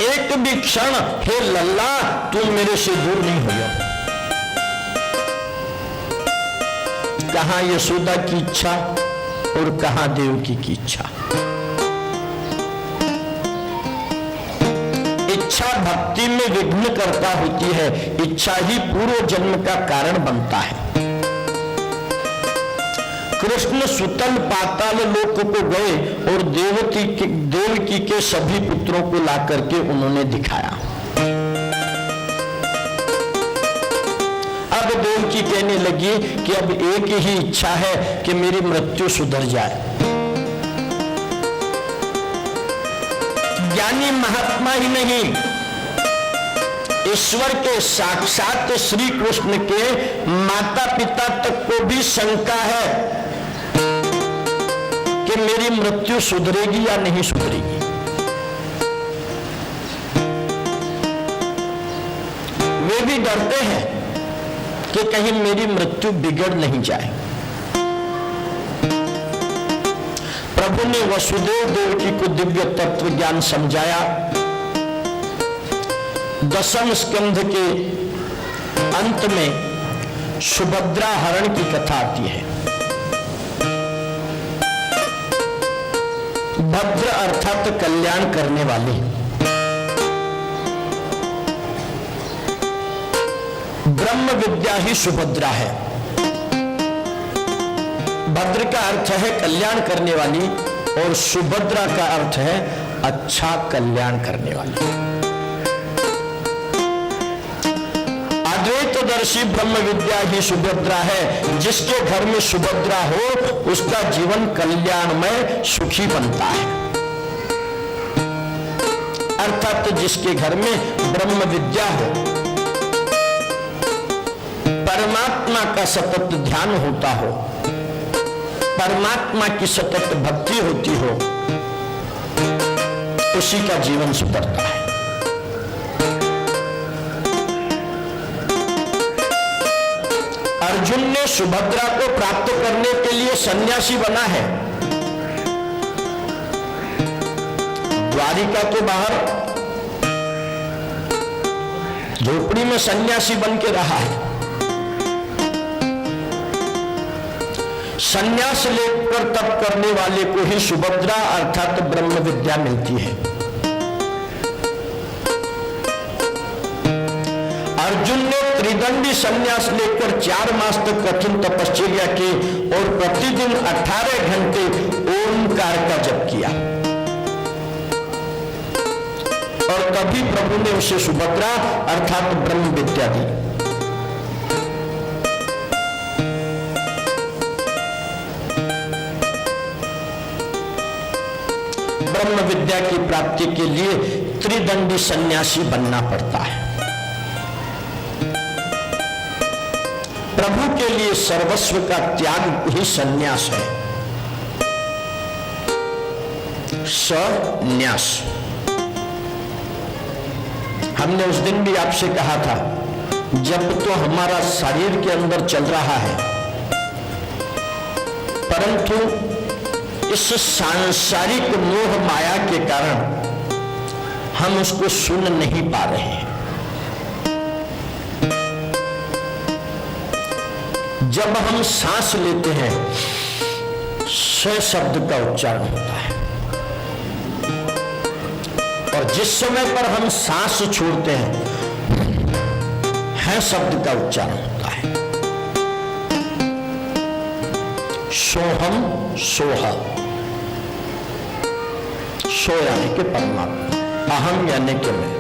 एक भी क्षण हे लल्ला तू मेरे से दूर नहीं हो जा। कहां यशोदा की इच्छा और कहां देवकी की इच्छा। इच्छा भक्ति में विघ्न करता होती है, इच्छा ही पूर्व जन्म का कारण बनता है। कृष्ण सुतल पाताल लोक को गए और देवकी के सभी पुत्रों को ला करके उन्होंने दिखाया। अब देवकी कहने लगी कि अब एक ही इच्छा है कि मेरी मृत्यु सुधर जाए। ज्ञानी महात्मा ही नहीं, ईश्वर के साक्षात श्री कृष्ण के माता पिता तक को भी शंका है कि मेरी मृत्यु सुधरेगी या नहीं सुधरेगी। वे भी डरते हैं कि कहीं मेरी मृत्यु बिगड़ नहीं जाए। प्रभु ने वसुदेव देवकी को दिव्य तत्व ज्ञान समझाया। दसम स्कंध के अंत में सुभद्रा हरण की कथा आती है। भद्र अर्थात कल्याण करने वाली। ब्रह्म विद्या ही सुभद्रा है। भद्र का अर्थ है कल्याण करने वाली और सुभद्रा का अर्थ है अच्छा कल्याण करने वाली। अद्वैतदर्शी ब्रह्म विद्या ही सुभद्रा है। जिसके घर में सुभद्रा हो उसका जीवन कल्याणमय सुखी बनता है। अर्थात जिसके घर में ब्रह्म विद्या हो, परमात्मा का सतत ध्यान होता हो, परमात्मा की सतत भक्ति होती हो, उसी का जीवन सुधरता है। अर्जुन ने सुभद्रा को प्राप्त करने के लिए सन्यासी बना है। द्वारिका के बाहर झोपड़ी में सन्यासी बन के रहा है। सन्यास लेकर तप करने वाले को ही सुभद्रा अर्थात ब्रह्म विद्या मिलती है। अर्जुन ने त्रिदंडी सन्यास लेकर 4 मास तक कठिन तपस्या की और प्रतिदिन 18 घंटे ओंकार का जप किया और तभी प्रभु ने उसे सुभद्रा अर्थात ब्रह्म विद्या दी। ब्रह्म विद्या की प्राप्ति के लिए त्रिदंडी सन्यासी बनना पड़ता है। प्रभु के लिए सर्वस्व का त्याग ही सन्यास है। सन्यास। हमने उस दिन भी आपसे कहा था, जब तो हमारा शरीर के अंदर चल रहा है, परंतु इस सांसारिक मोह माया के कारण हम उसको सुन नहीं पा रहे हैं। जब हम सांस लेते हैं, स शब्द का उच्चारण होता है और जिस समय पर हम सांस छोड़ते हैं, है शब्द का उच्चारण होता है। सोहम सोहा, सो यानी कि परमात्मा, अहम यानी कि मैं।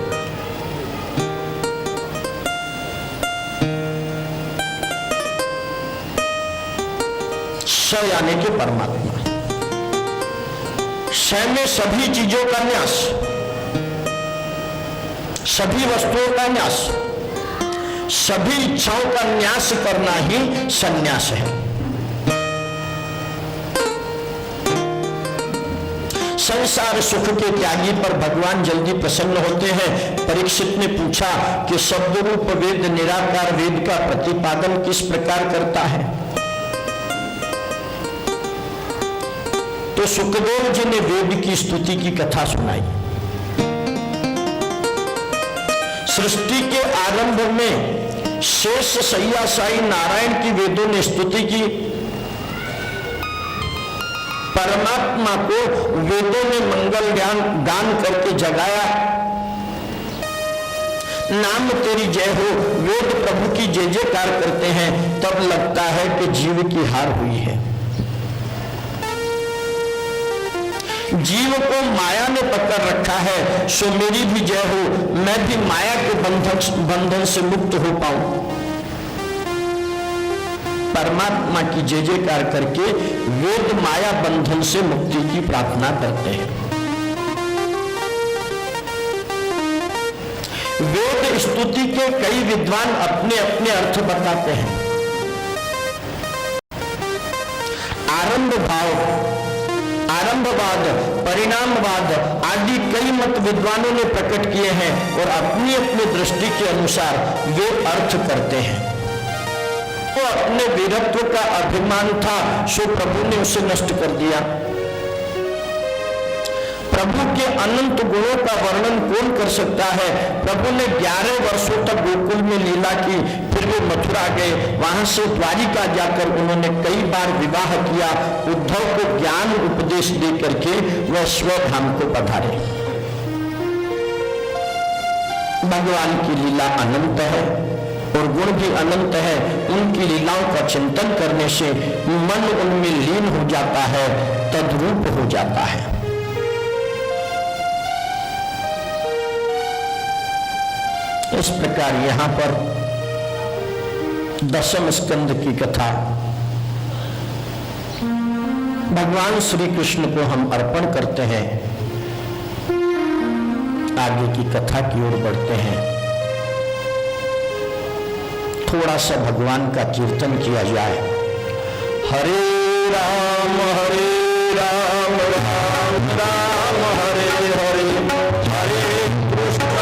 स यानी कि परमात्मा। स में सभी चीजों का न्यास, सभी वस्तुओं का न्यास, सभी इच्छाओं का न्यास करना ही सन्यास है। संसार सुख के त्यागी पर भगवान जल्दी प्रसन्न होते हैं। परीक्षित ने पूछा कि शब्दरूप वेद निराकार वेद का प्रतिपादन किस प्रकार करता है? तो सुखदेव जी ने वेद की स्तुति की कथा सुनाई। सृष्टि के आरंभ में शेष सैया साई नारायण की वेदों ने स्तुति की। परमात्मा को वेदों ने मंगल गान करके जगाया। नाम तेरी जय हो, वेद प्रभु की जय जयकार करते हैं। तब लगता है कि जीव की हार हुई है। जीव को माया ने पकड़ रखा है, सो मेरी भी जय हो, मैं भी माया के बंधन से मुक्त हो पाऊं। परमात्मा की जय जयकार करके वेद माया बंधन से मुक्ति की प्रार्थना करते हैं। वेद स्तुति के कई विद्वान अपने अपने अर्थ बताते हैं। आरंभ भाव आरंभवाद, परिणामवाद आदि कई मत विद्वानों ने प्रकट किए हैं और अपनी अपनी दृष्टि के अनुसार वे अर्थ करते हैं। वो अपने वीरत्व का अभिमान था, सो प्रभु ने उसे नष्ट कर दिया। प्रभु के अनंत गुणों का वर्णन कौन कर सकता है। प्रभु ने 11 वर्षों तक गोकुल में लीला की, फिर वे मथुरा गए, वहां से द्वारिका जाकर उन्होंने कई बार विवाह किया। उद्धव को ज्ञान उपदेश दे करके वह स्वधाम को पधारे। भगवान की लीला अनंत है और गुण भी अनंत है। उनकी लीलाओं का चिंतन करने से मन उनमें लीन हो जाता है, तद्रूप हो जाता है। इस प्रकार यहां पर दशम स्कंद की कथा भगवान श्री कृष्ण को हम अर्पण करते हैं। आगे की कथा की ओर बढ़ते हैं। थोड़ा सा भगवान का कीर्तन किया जाए। हरे राम राम राम हरे हरे, हरे कृष्ण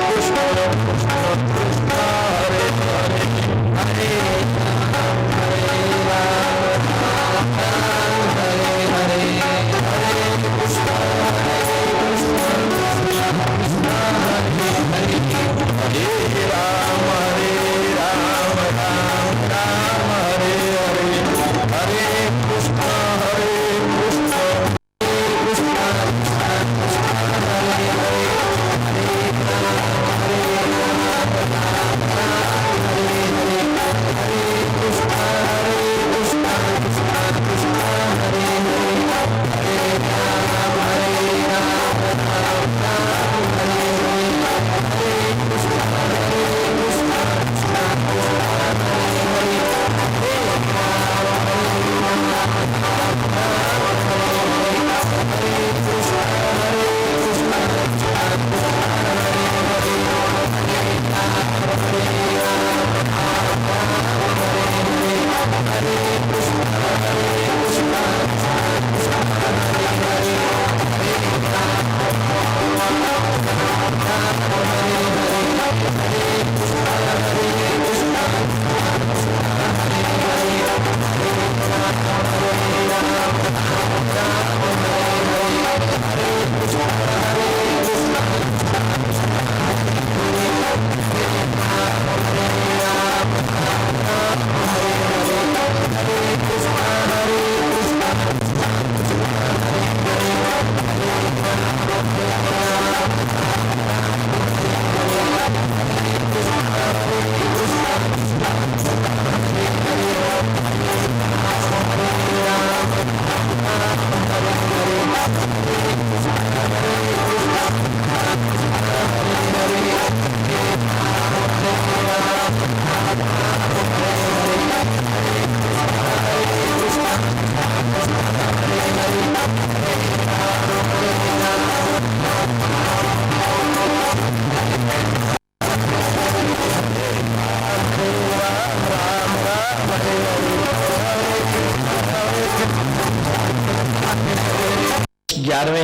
कृष्ण कृष्ण हरे हरे, हरे राम राम हरे हरे, हरे कृष्ण कृष्ण कृष्ण हरे हरे, हरे राम राम हरे हरे, हरे कृष्ण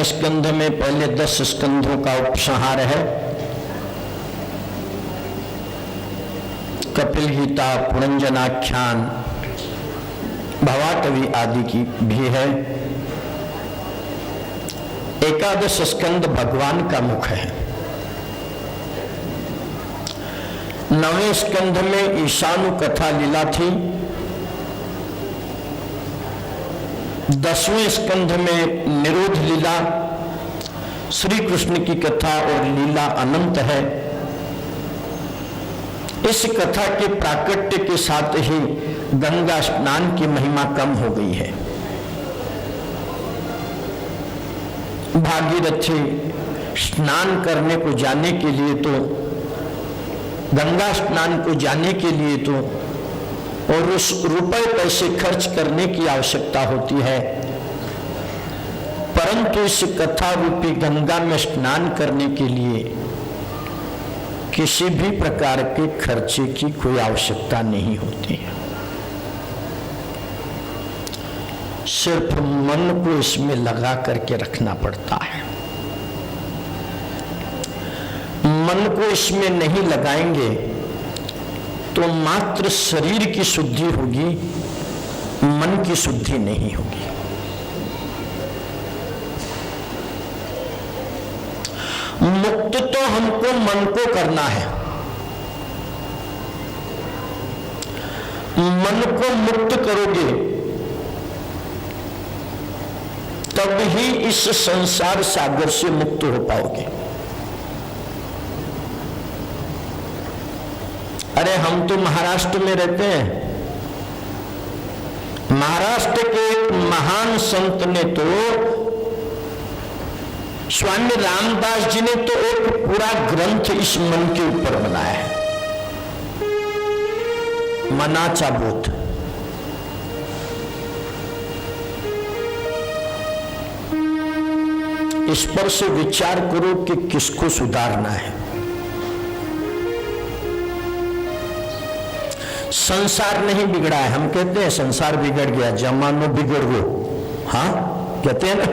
स्कंध में पहले 10 स्कंधों का उपसंहार है। कपिल गीता, पुरंजनाख्यान, भवाटवी आदि की भी है। एकादश स्कंद भगवान का मुख है। 9वें स्कंध में ईशानु कथा लीला थी। 10वें स्कंध में निरोध लीला, श्री कृष्ण की कथा और लीला अनंत है। इस कथा के प्राकट्य के साथ ही गंगा स्नान की महिमा कम हो गई है। भागीरथी स्नान करने को जाने के लिए तो, गंगा स्नान को जाने के लिए तो और उस रुपए पैसे खर्च करने की आवश्यकता होती है, परंतु इस कथा रूपी गंगा में स्नान करने के लिए किसी भी प्रकार के खर्चे की कोई आवश्यकता नहीं होती है। सिर्फ मन को इसमें लगा करके रखना पड़ता है। मन को इसमें नहीं लगाएंगे तो मात्र शरीर की शुद्धि होगी, मन की शुद्धि नहीं होगी। मुक्त तो हमको मन को करना है। मन को मुक्त करोगे तब ही इस संसार सागर से मुक्त हो पाओगे। अरे हम तो महाराष्ट्र में रहते हैं। महाराष्ट्र के एक महान संत ने तो, स्वामी रामदास जी ने तो एक पूरा ग्रंथ इस मन के ऊपर बनाया है, मनाचा बोध। इस पर से विचार करो कि किसको सुधारना है। संसार नहीं बिगड़ा है। हम कहते हैं संसार बिगड़ गया, जमानो बिगड़ गो, हाँ कहते हैं ना।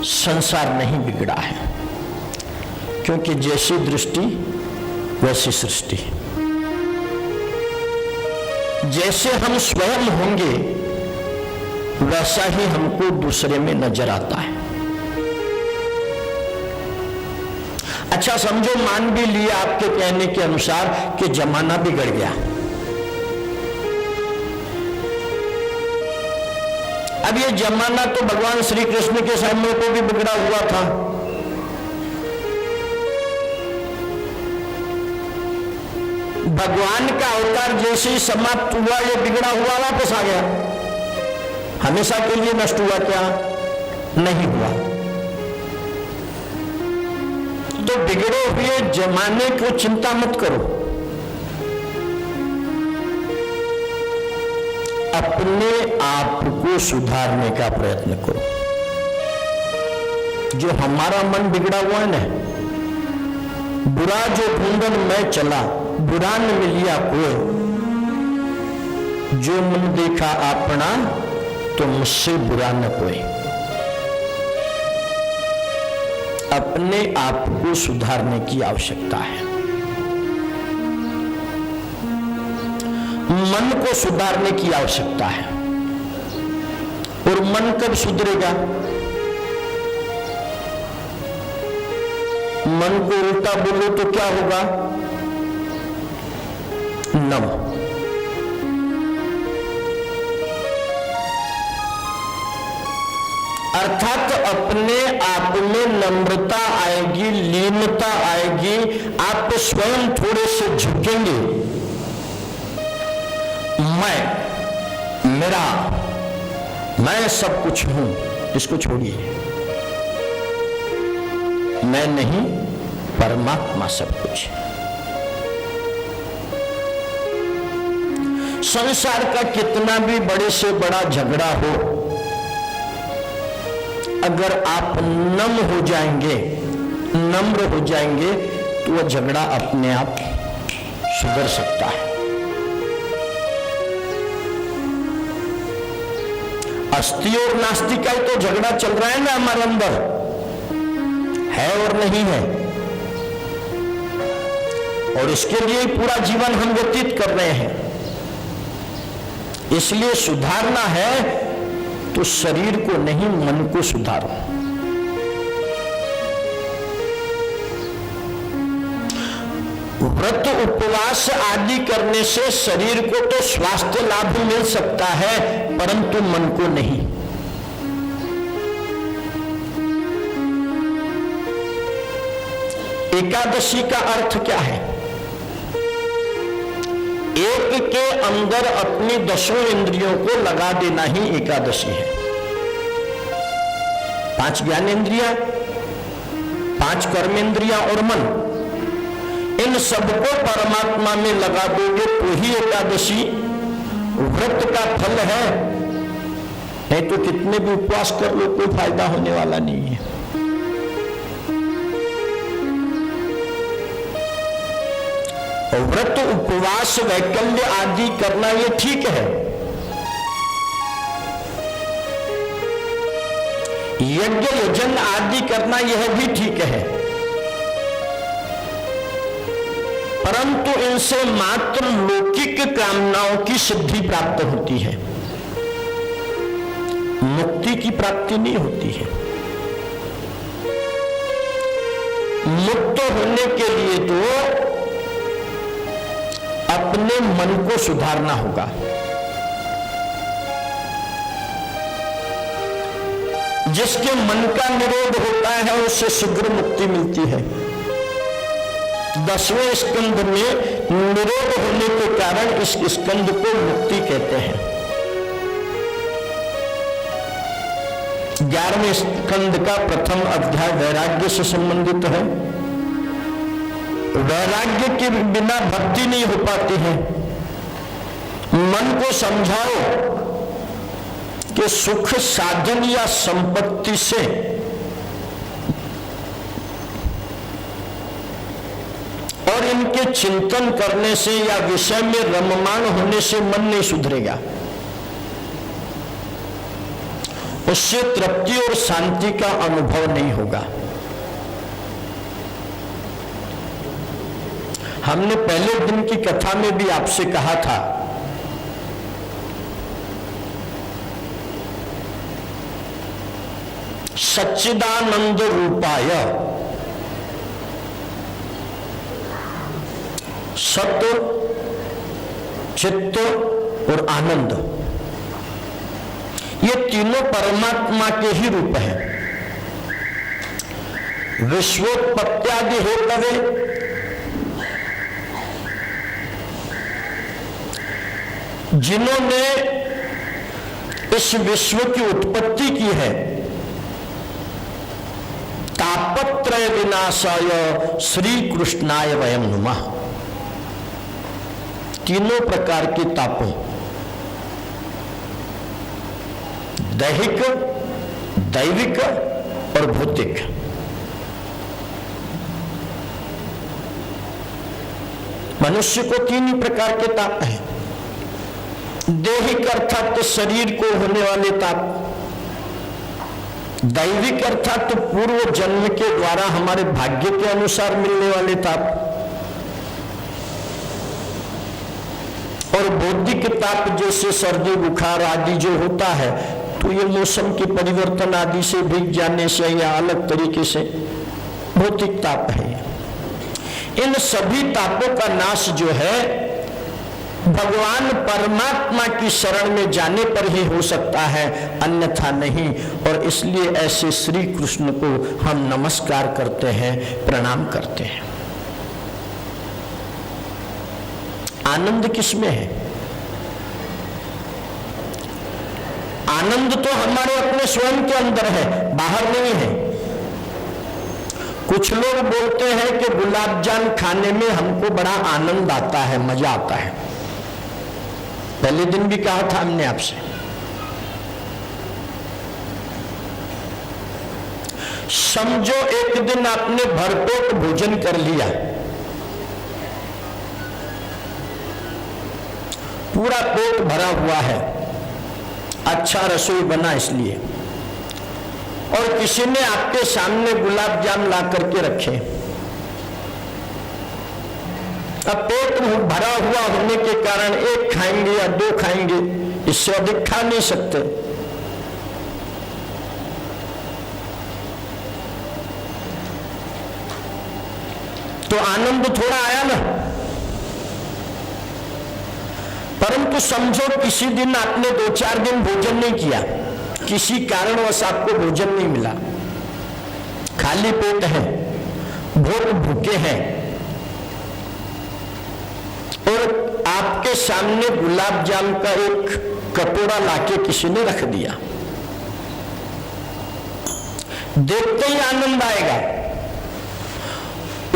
संसार नहीं बिगड़ा है, क्योंकि जैसी दृष्टि वैसी सृष्टि। जैसे हम स्वयं होंगे वैसा ही हमको दूसरे में नजर आता है। अच्छा समझो, मान भी लिया आपके कहने के अनुसार कि जमाना बिगड़ गया। अब ये जमाना तो भगवान श्री कृष्ण के समय को भी बिगड़ा हुआ था। भगवान का अवतार जैसे ही समाप्त हुआ, ये बिगड़ा हुआ वापस आ गया। हमेशा के लिए नष्ट हुआ क्या? नहीं हुआ। तो बिगड़े हुए जमाने को चिंता मत करो, अपने आप को सुधारने का प्रयत्न करो। जो हमारा मन बिगड़ा हुआ है ना, बुरा जो ढूंढन में चला, बुरा न मिलिया कोई, जो मन देखा अपना तो मुझसे बुरा न कोई। अपने आप को सुधारने की आवश्यकता है। मन को सुधारने की आवश्यकता है। और मन कब सुधरेगा? मन को उल्टा बोलो तो क्या होगा? नम। अर्थात अपने आप में नम्रता आएगी, लीनता आएगी, आप स्वयं थोड़े से झुकेंगे। मेरा, मैं सब कुछ हूं, इसको छोड़िए। मैं नहीं, परमात्मा सब कुछ। संसार का कितना भी बड़े से बड़ा झगड़ा हो, अगर आप नम हो जाएंगे, नम्र हो जाएंगे, तो वह झगड़ा अपने आप सुधर सकता है। अस्थि और नास्ति का तो झगड़ा चल रहा है ना हमारे अंदर, है और नहीं है। और इसके लिए पूरा जीवन हम व्यतीत कर रहे हैं। इसलिए सुधारना है तो शरीर को नहीं, मन को सुधारो। व्रत उपवास आदि करने से शरीर को तो स्वास्थ्य लाभ मिल सकता है, परंतु मन को नहीं। एकादशी का अर्थ क्या है? एक के अंदर अपनी 10 इंद्रियों को लगा देना ही एकादशी है। 5 ज्ञानेंद्रियां, 5 कर्मेंद्रियां और मन, इन सबको परमात्मा में लगा दोगे तो ही एकादशी व्रत का फल है। नहीं तो कितने भी उपवास कर लो, कोई फायदा होने वाला नहीं है। और व्रत उपवास वैकल्य आदि करना ये ठीक है, यज्ञ यजन आदि करना यह भी ठीक है, परंतु इनसे मात्र लौकिक कामनाओं की सिद्धि प्राप्त होती है, मुक्ति की प्राप्ति नहीं होती है। मुक्त होने के लिए तो अपने मन को सुधारना होगा। जिसके मन का निरोध होता है उससे शीघ्र मुक्ति मिलती है। 10वें स्कंद में निरोध होने के कारण इस स्कंद को मुक्ति कहते हैं। 11वें स्कंद का प्रथम अध्याय वैराग्य से संबंधित है। वैराग्य के बिना भक्ति नहीं हो पाती है। मन को समझाओ कि सुख साधन या संपत्ति से और इनके चिंतन करने से या विषय में रममाण होने से मन नहीं सुधरेगा, उससे तृप्ति और शांति का अनुभव नहीं होगा। हमने पहले दिन की कथा में भी आपसे कहा था सच्चिदानंद रूपाय सत्य, चित्त और आनंद, ये तीनों परमात्मा के ही रूप हैं। विश्वोत्पत्त्यादि हेतवे जिन्होंने इस विश्व की उत्पत्ति की है, तापत्रय विनाशाय श्री कृष्णाय वयं नुमः। तीनों प्रकार के तापों, दैहिक, दैविक और भौतिक, मनुष्य को तीन ही प्रकार के ताप हैं। दैहिक अर्थात तो शरीर को होने वाले ताप, दैविक अर्थात तो पूर्व जन्म के द्वारा हमारे भाग्य के अनुसार मिलने वाले ताप, और बौद्धिक ताप जैसे सर्दी बुखार आदि जो होता है तो ये मौसम के परिवर्तन आदि से भीग जाने से या अलग तरीके से भौतिक ताप है। इन सभी तापों का नाश जो है भगवान परमात्मा की शरण में जाने पर ही हो सकता है, अन्यथा नहीं। और इसलिए ऐसे श्री कृष्ण को हम नमस्कार करते हैं, प्रणाम करते हैं। आनंद किसमें है? आनंद तो हमारे अपने स्वयं के अंदर है, बाहर नहीं है। कुछ लोग बोलते हैं कि गुलाब जाम खाने में हमको बड़ा आनंद आता है, मजा आता है। पहले दिन भी कहा था हमने आपसे, समझो एक दिन आपने भरपेट भोजन कर लिया, पूरा पेट भरा हुआ है, अच्छा रसोई बना इसलिए, और किसी ने आपके सामने गुलाब जाम ला करके रखे। अब पेट भरा हुआ होने के कारण एक खाएंगे या दो खाएंगे, इससे अधिक खा नहीं सकते। तो आनंद थोड़ा आया ना। परंतु समझो किसी दिन आपने 2-4 दिन भोजन नहीं किया, किसी कारणवश आपको भोजन नहीं मिला, खाली पेट है, बहुत भूखे हैं, और आपके सामने गुलाब जाम का एक कटोरा लाके किसी ने रख दिया, देखते ही आनंद आएगा।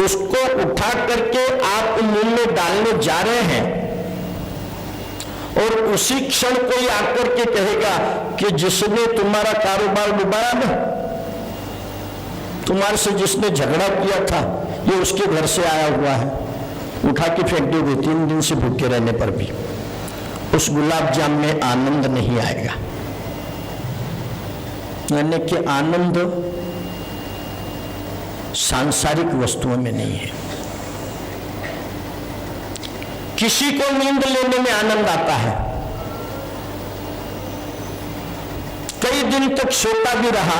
उसको उठा करके आप मुंह में डालने जा रहे हैं और उसी क्षण कोई आकर के कहेगा कि जिसने तुम्हारा कारोबार डुबाया ना, तुम्हारे से जिसने झगड़ा किया था, ये उसके घर से आया हुआ है, उठा के फेंक दोगे 3 दिन से भूखे रहने पर भी, उस गुलाब जाम में आनंद नहीं आएगा। यानी कि आनंद सांसारिक वस्तुओं में नहीं है। किसी को नींद लेने में आनंद आता है, कई दिन तक सोता भी रहा,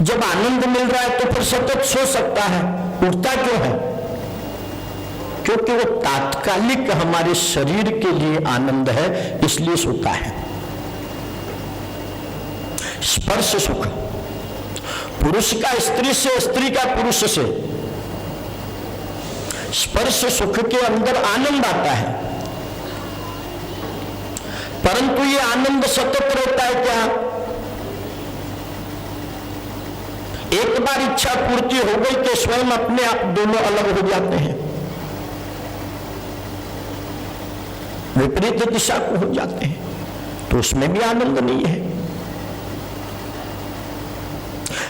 जब आनंद मिल रहा है तो फिर सतत सो सकता है। उठता क्यों है? क्योंकि वो तात्कालिक हमारे शरीर के लिए आनंद है, इसलिए सोता है। स्पर्श सुख, पुरुष का स्त्री से, स्त्री का पुरुष से स्पर्श सुख के अंदर आनंद आता है, परंतु ये आनंद सतत रहता है क्या? एक बार इच्छा पूर्ति हो गई कि स्वयं अपने आप दोनों अलग हो जाते हैं, विपरीत दिशा को हो जाते हैं, तो उसमें भी आनंद नहीं है।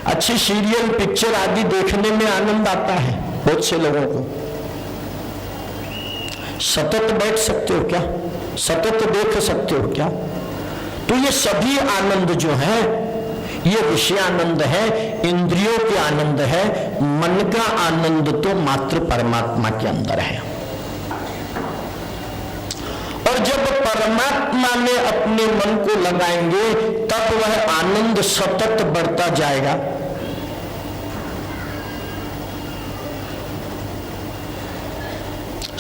अच्छी सीरियल पिक्चर आदि देखने में आनंद आता है बहुत से लोगों को। सतत बैठ सकते हो क्या? सतत देख सकते हो क्या? तो ये सभी आनंद जो है, ये विषयानंद है, इंद्रियों के आनंद है। मन का आनंद तो मात्र परमात्मा के अंदर है। और जब परमात्मा में अपने मन को लगाएंगे तब वह आनंद सतत बढ़ता जाएगा।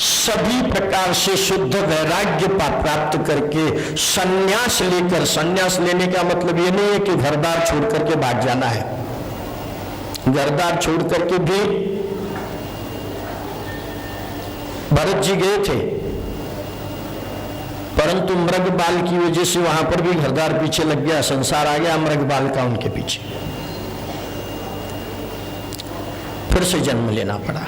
सभी प्रकार से शुद्ध वैराग्य प्राप्त करके संन्यास लेकर, संन्यास लेने का मतलब ये नहीं है कि घरदार छोड़ करके भाग जाना है। घरदार छोड़ करके भी भरत जी गए थे, परंतु मृगबाल की वजह से वहां पर भी घरदार पीछे लग गया, संसार आ गया मृगबाल का उनके पीछे, फिर से जन्म लेना पड़ा।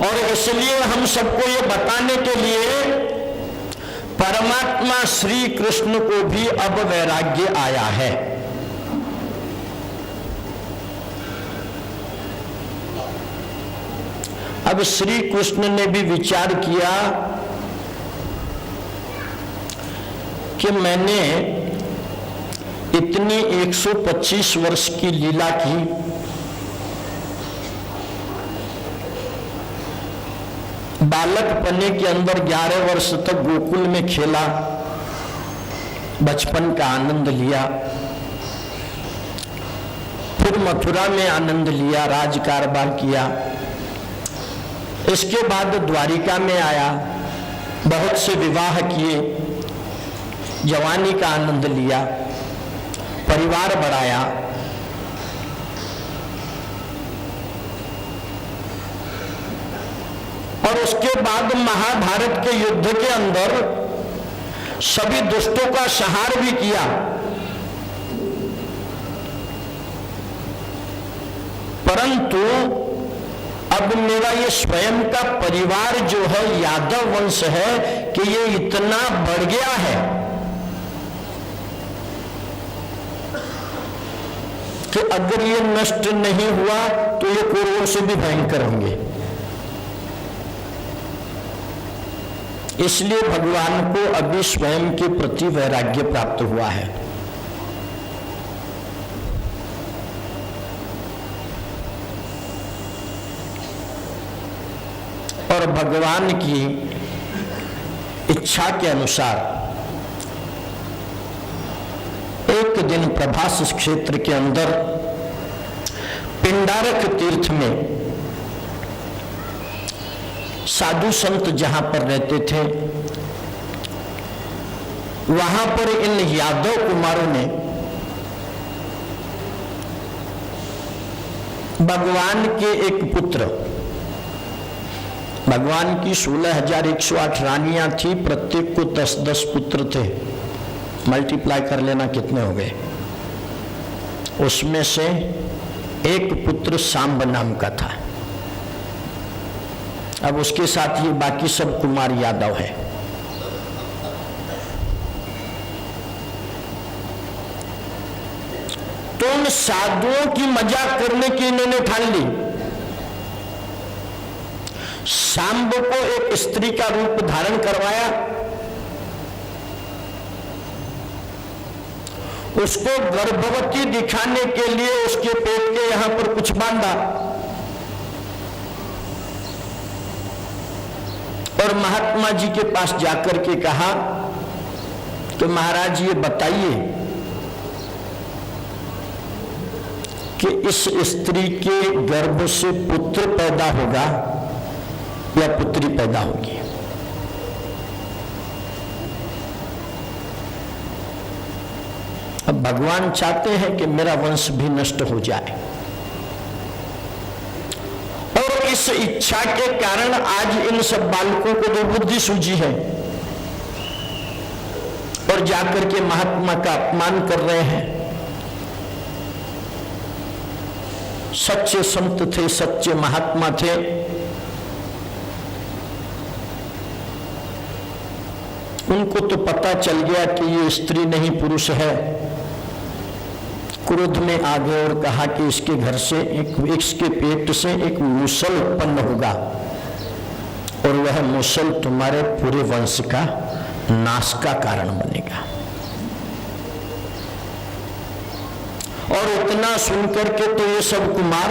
और इसलिए हम सबको ये बताने के लिए परमात्मा श्री कृष्ण को भी अब वैराग्य आया है। अब श्री कृष्ण ने भी विचार किया कि मैंने इतनी 125 वर्ष की लीला की, बालकपने के अंदर 11 वर्ष तक गोकुल में खेला, बचपन का आनंद लिया, फिर मथुरा में आनंद लिया, राज कारभार किया, इसके बाद द्वारिका में आया, बहुत से विवाह किए, जवानी का आनंद लिया, परिवार बढ़ाया, और उसके बाद महाभारत के युद्ध के अंदर सभी दुष्टों का संहार भी किया। परंतु अब मेरा ये स्वयं का परिवार जो है, यादव वंश है, कि ये इतना बढ़ गया है कि अगर ये नष्ट नहीं हुआ तो ये कौरवों से भी भयंकर होंगे। इसलिए भगवान को अभी स्वयं के प्रति वैराग्य प्राप्त हुआ है। और भगवान की इच्छा के अनुसार एक दिन प्रभास क्षेत्र के अंदर पिंडारक तीर्थ में साधु संत जहां पर रहते थे, वहां पर इन यादव कुमारों ने भगवान के एक पुत्र, भगवान की 16,108 रानियां थी, प्रत्येक को 10-10 पुत्र थे। मल्टीप्लाई कर लेना कितने हो गए। उसमें से एक पुत्र सांब नाम का था। अब उसके साथ ये बाकी सब कुमार यादव है। तो उन इन साधुओं की मजाक करने की इन्होंने ठान ली। शांब को एक स्त्री का रूप धारण करवाया, उसको गर्भवती दिखाने के लिए उसके पेट के यहां पर कुछ बांधा और महात्मा जी के पास जाकर के कहा कि महाराज ये बताइए कि इस स्त्री के गर्भ से पुत्र पैदा होगा या पुत्री पैदा होगी। अब भगवान चाहते हैं कि मेरा वंश भी नष्ट हो जाए, और इस इच्छा के कारण आज इन सब बालकों को जो बुद्धि सूझी है और जाकर के महात्मा का अपमान कर रहे हैं। सच्चे संत थे, सच्चे महात्मा थे, उनको तो पता चल गया कि ये स्त्री नहीं पुरुष है। क्रोध में आ गए और कहा कि इसके घर से इसके पेट से एक मूसल उत्पन्न होगा और वह मूसल तुम्हारे पूरे वंश का नाश का कारण बनेगा। और इतना सुनकर के तो ये सब कुमार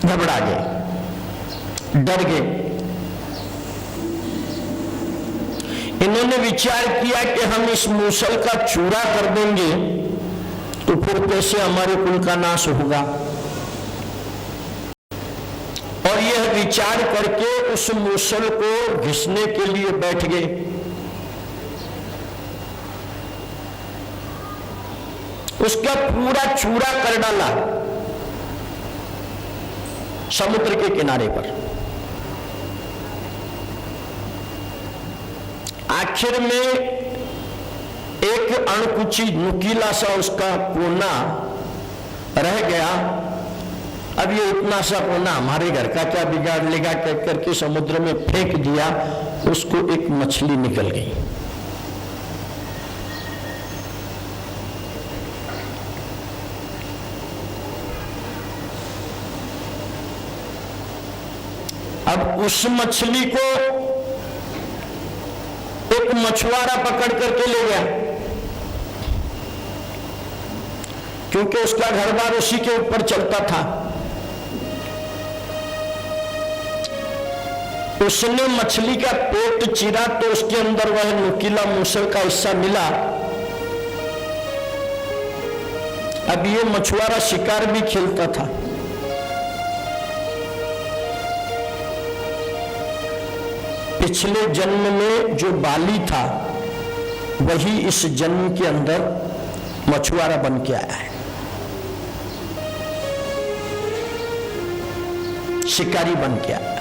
घबरा गए, डर गए। इन्होंने विचार किया कि हम इस मूसल का चूरा कर देंगे तो फिर कैसे हमारे कुल का नाश होगा। और यह विचार करके उस मूसल को घिसने के लिए बैठ गए। उसका पूरा चूरा कर डाला समुद्र के किनारे पर। आखिर में एक अणकुची नुकीला सा उसका कोना रह गया। अब ये इतना सा कोना हमारे घर का क्या बिगाड़ लेगा कह करके समुद्र में फेंक दिया, उसको एक मछली निकल गई। अब उस मछली को एक मछुआरा पकड़ करके ले गया, क्योंकि उसका घर बार उसी के ऊपर चलता था। उसने मछली का पेट चीरा तो उसके अंदर वह नुकीला मूसल का हिस्सा मिला। अब ये मछुआरा शिकार भी खेलता था। पिछले जन्म में जो बाली था वही इस जन्म के अंदर मछुआरा बन के आया है, शिकारी बन के आया।